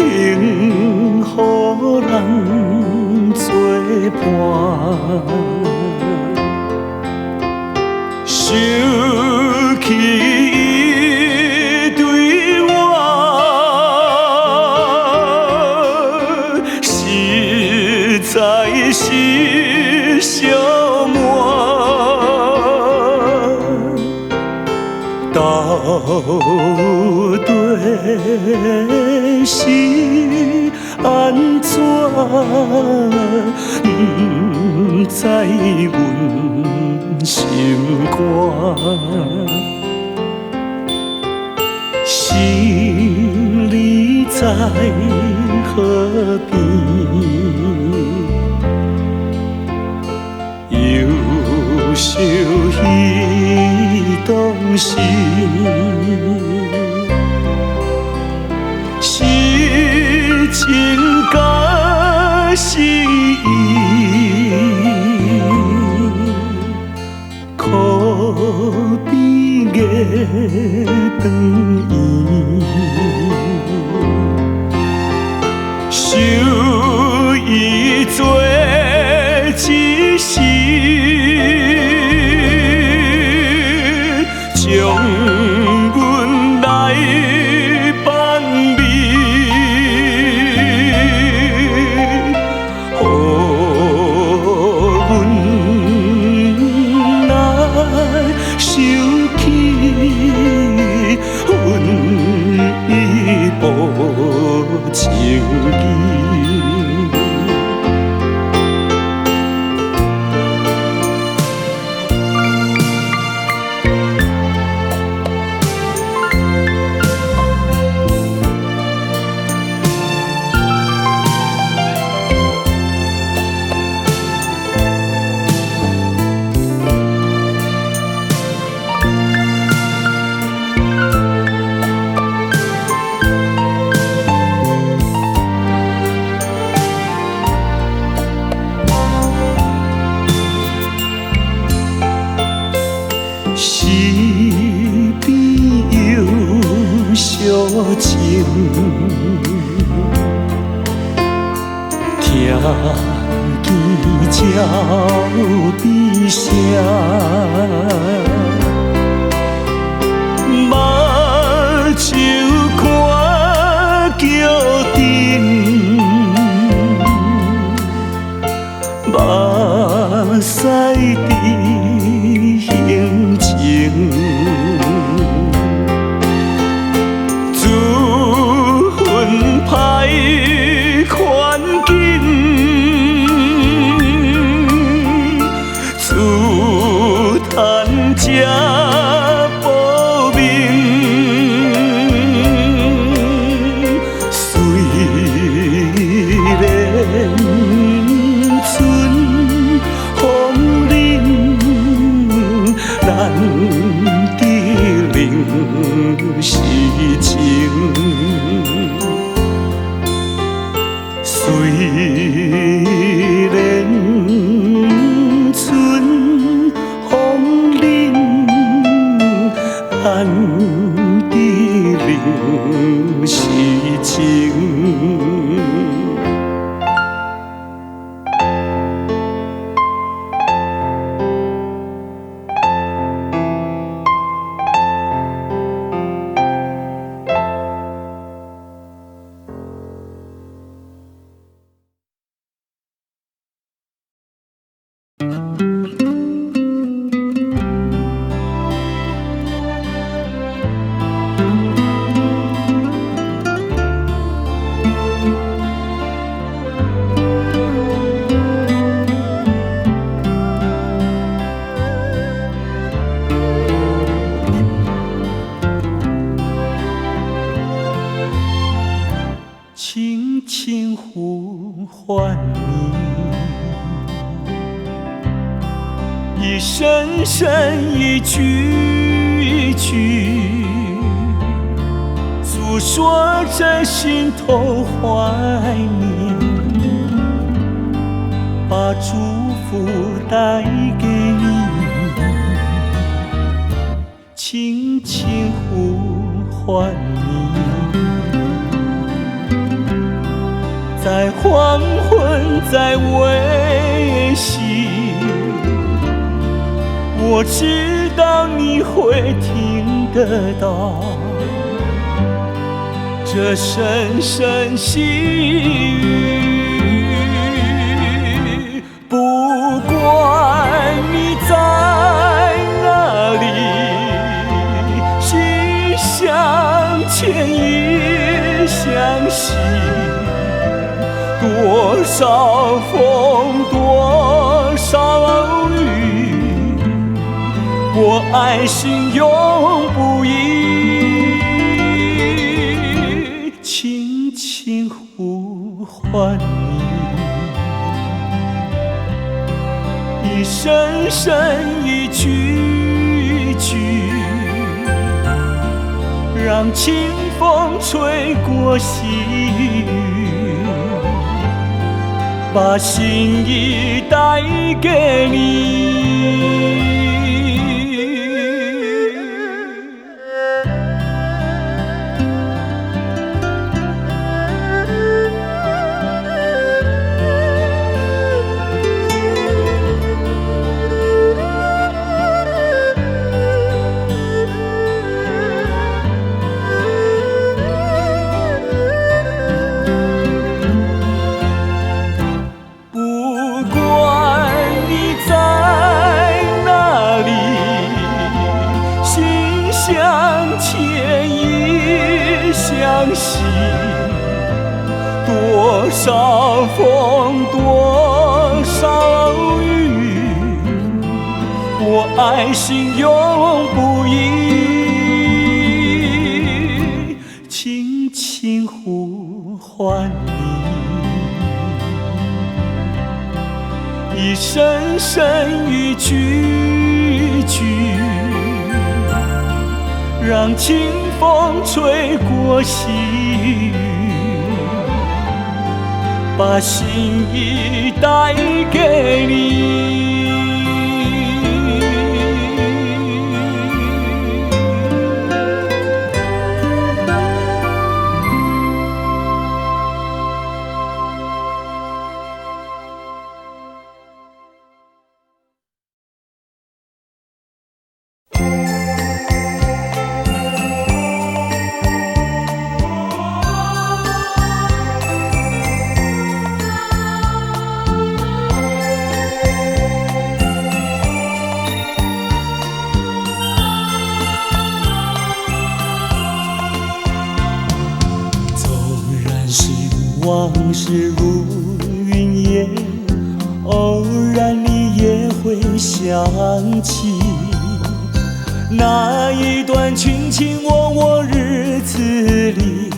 福人作伴。想起伊对我，实在是小满。到底是安怎？不知阮心肝，心里在河边，忧伤彼当时，是情甲是意。可比月长圆，想伊做一时，将阮来放美。见鸟悲声，目睭看桥顶，目屎滴行情。派款紧，自叹这无明。虽然春风凛，咱伫零是情。虽然春风凛，咱伫零是情。轻轻呼唤你，一声声一句句，诉说着心头怀念，把祝福带给你，轻轻呼唤你。在黄昏，在微醺，我知道你会听得到这声声细语。不管你在哪里，心相牵，意相惜。多少风，多少雨，我爱心永不移。轻轻呼唤你，一声声一句句，让清风吹过细雨，把心意带给你。多少风，多少雨，我爱心永不移。轻轻呼唤你，一声声一句句，让清风吹过细雨，把心意带给你。往事如云烟，偶然你也会想起那一段卿卿我我日子里，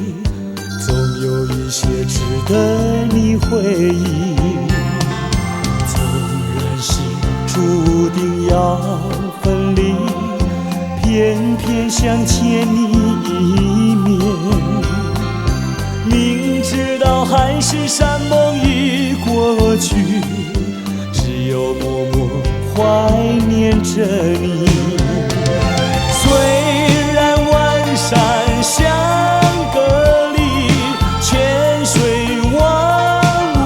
总有一些值得你回忆。纵然是注定要分离，偏偏想见你一面。明知道海誓山盟已过去，只有默默怀念着你。虽然万山相隔离，千水望无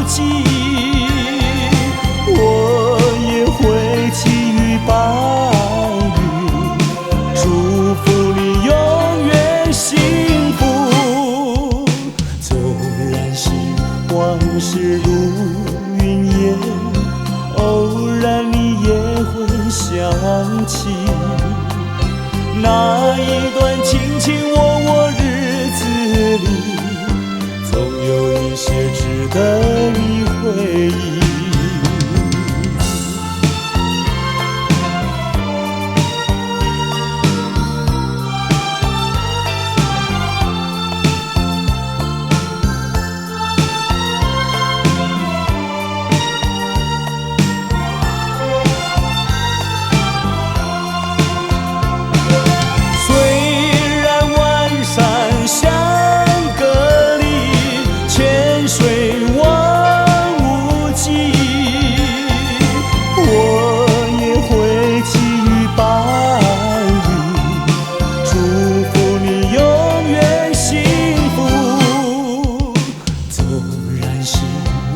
际，我也会寄予白云，祝福你永远幸福。纵然是往事如云烟，偶然你也会想起那一段卿卿我我日子里，总有一些值得你回忆。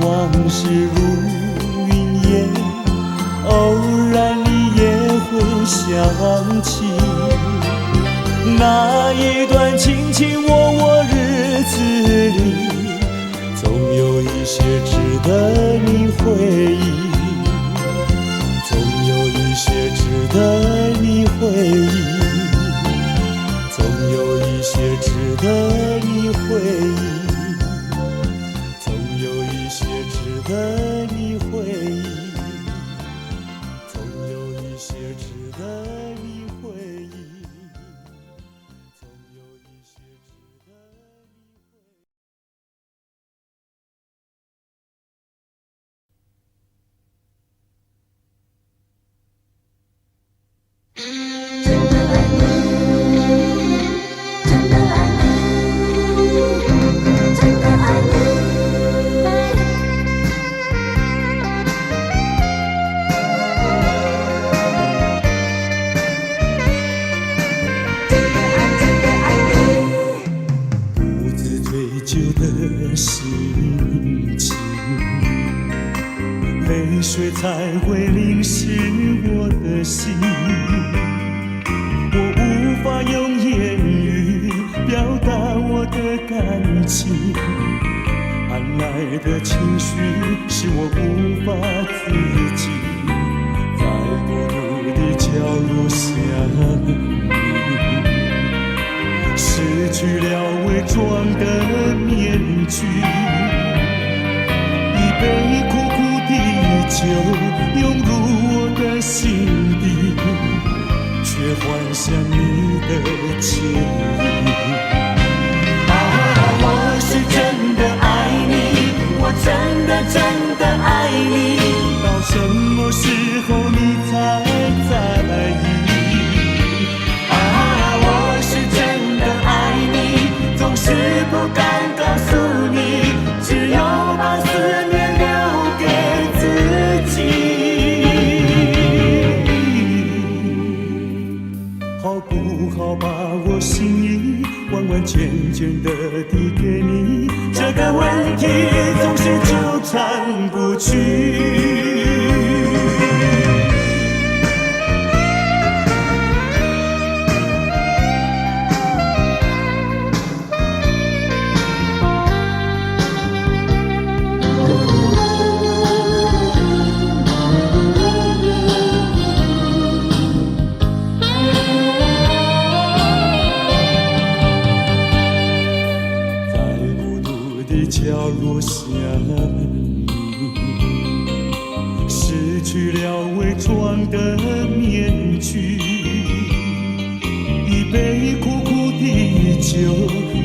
往事如云烟，偶然你也会想起那一段卿卿我我日子里，总有一些值得你回忆，总有一些值得你回忆，总有一些值得你回忆，值得你回忆，总有一些值得你回忆，总有一些值得你回忆。泪水才会淋湿我的心，我无法用言语表达我的感情，换来的情绪使我无法自己，在孤独的角落想你，失去了伪装的面具，一杯苦苦的酒涌入我的心底，却幻想你的歉意。我是真的爱你，我真的爱你，到什么时候你才在意？我是真的爱你，总是不敢告诉你，只有把思念留给自己。好不好把我心意完完全全的递给你？这个问题总是纠缠不去。角落相依，失去了伪装的面具，一杯苦苦的酒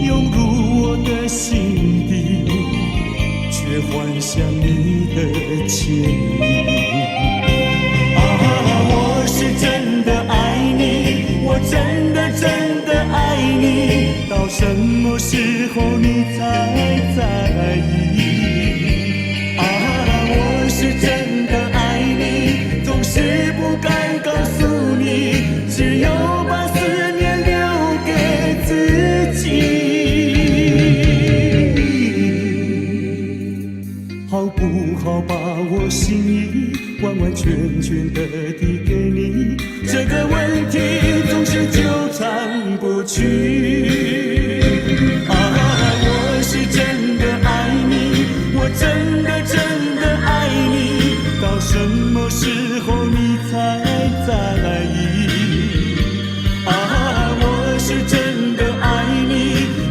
涌入我的心底，却幻想你的歉意。我是真的爱你，我真的爱你，到什么时候你才在意？我是真的爱你，总是不敢告诉你，只有把思念留给自己。好不好把我心意完完全全的递给你？这个问题总是纠缠不去。我是真的爱你，我真的爱你，到什么时候你才在意？我是真的爱你，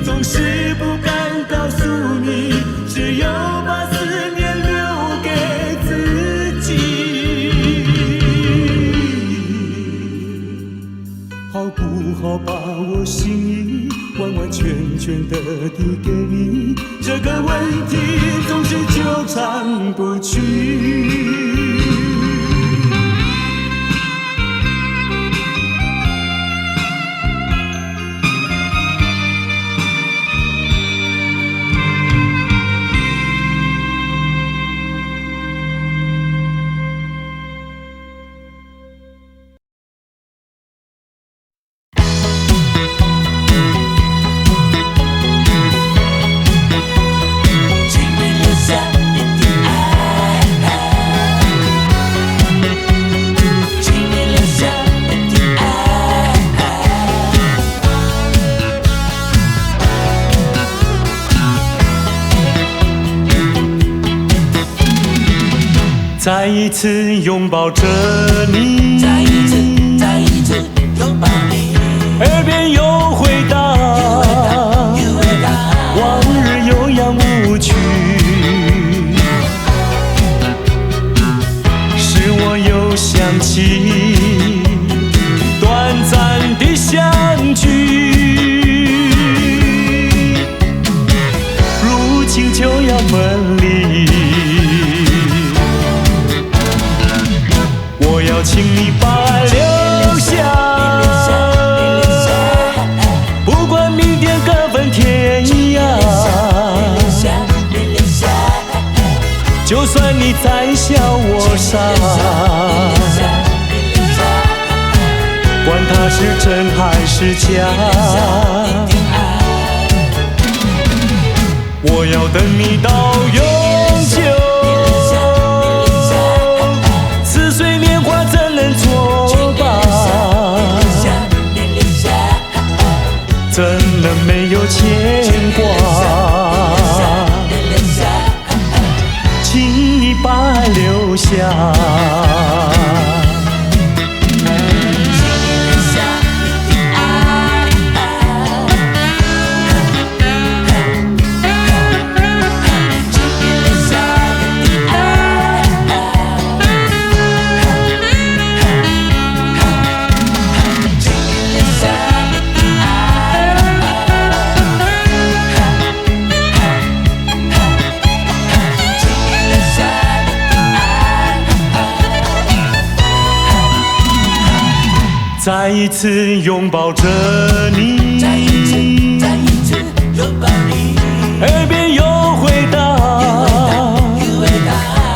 总是不敢告诉你，只有把思念留给自己。好不好把我心意完完全全的递给你？这个问题总是纠缠不去。再一次拥抱着你，再一次拥抱你，耳边又回荡，往日悠扬舞曲，使我又想起短暂的相聚，如今就要分离。我要请你把爱留下，不管明天各分天涯。就算你再笑我傻，管它是真还是假。我要等你到永久。怎能没有牵挂？请你把爱留下。再一次拥抱着你，再一次拥抱你，耳边又回荡，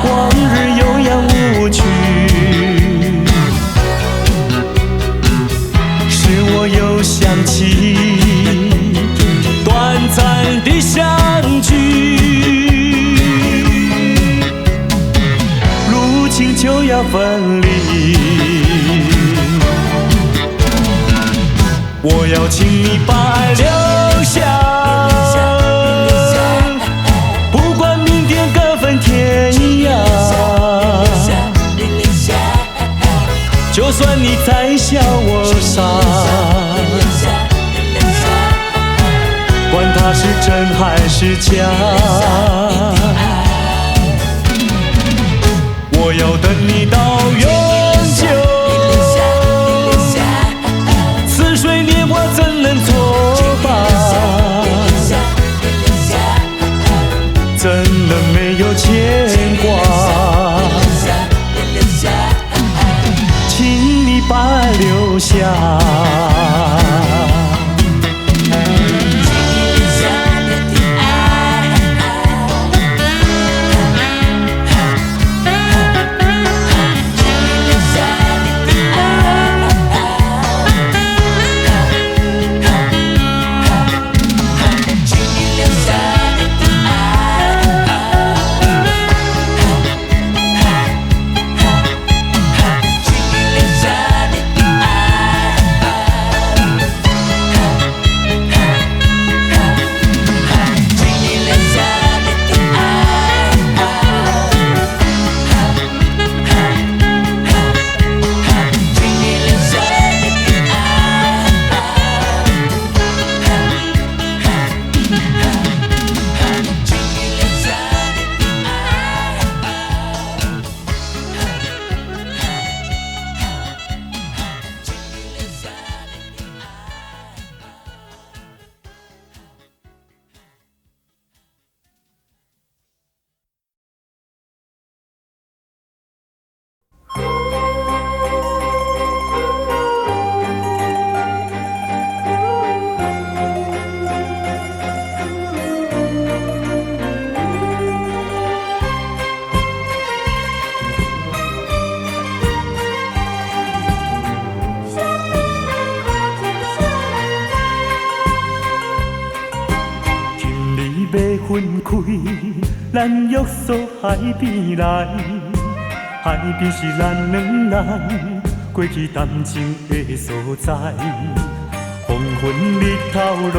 往日悠扬舞曲，使我又想起短暂的相聚，如今就要分离。我要请你把爱留下，不管明天各分天涯。就算你再笑我傻，管他那是真还是假？我要等你到永久。似水年华怎能作罢？怎能没有牵挂？请你把留下。分开，咱约束海边来，海边是咱两人过去谈情的所在。黄昏日头落，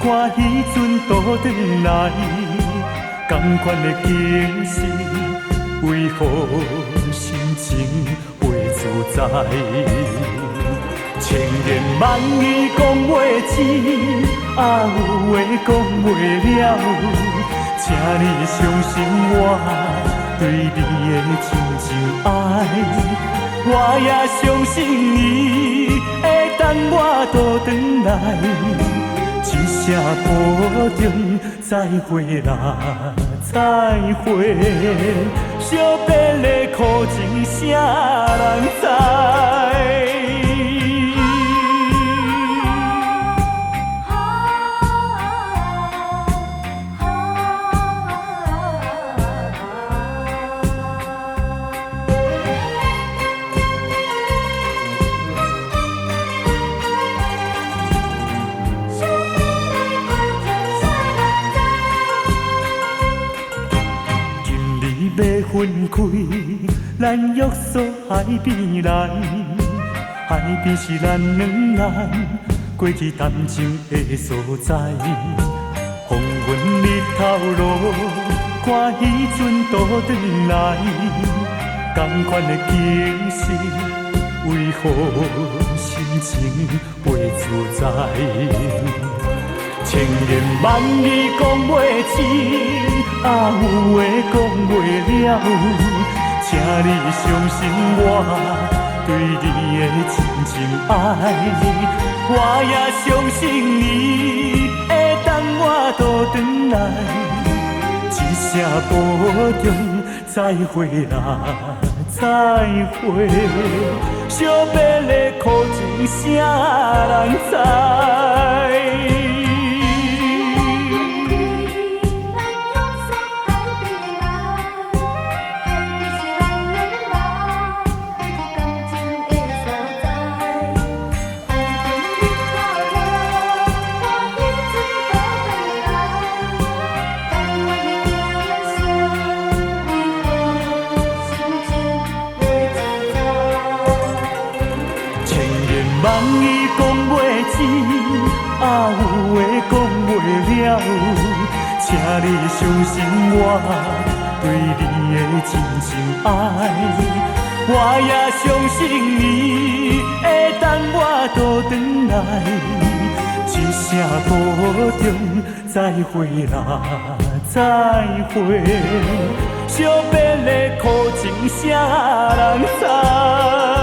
看彼阵倒转来，同款的景色，为何心情袂自在？千言万语讲袂尽，啊有话讲袂了，请你相信我对你的真情爱，我也相信你会等我倒转来，一声保重，再会啦，再会，惜别的苦情啥人知？要分开，咱约束海边来，海边是咱两人过去谈情的所在。黄昏日头落，看彼阵倒转来，同款的景色，为何心情袂自在？千言万语讲袂尽，啊有话讲袂了，请你相信我对你的真情爱，我也相信你会等我倒转来，一声保重，再会啦，再会，惜别的苦情啥人知？万语讲袂尽，啊有话讲袂了，请你相信我对你的真情爱，我也相信你会等我倒转来，一一声保重，再会啦，再会。惜别的苦情，啥人知？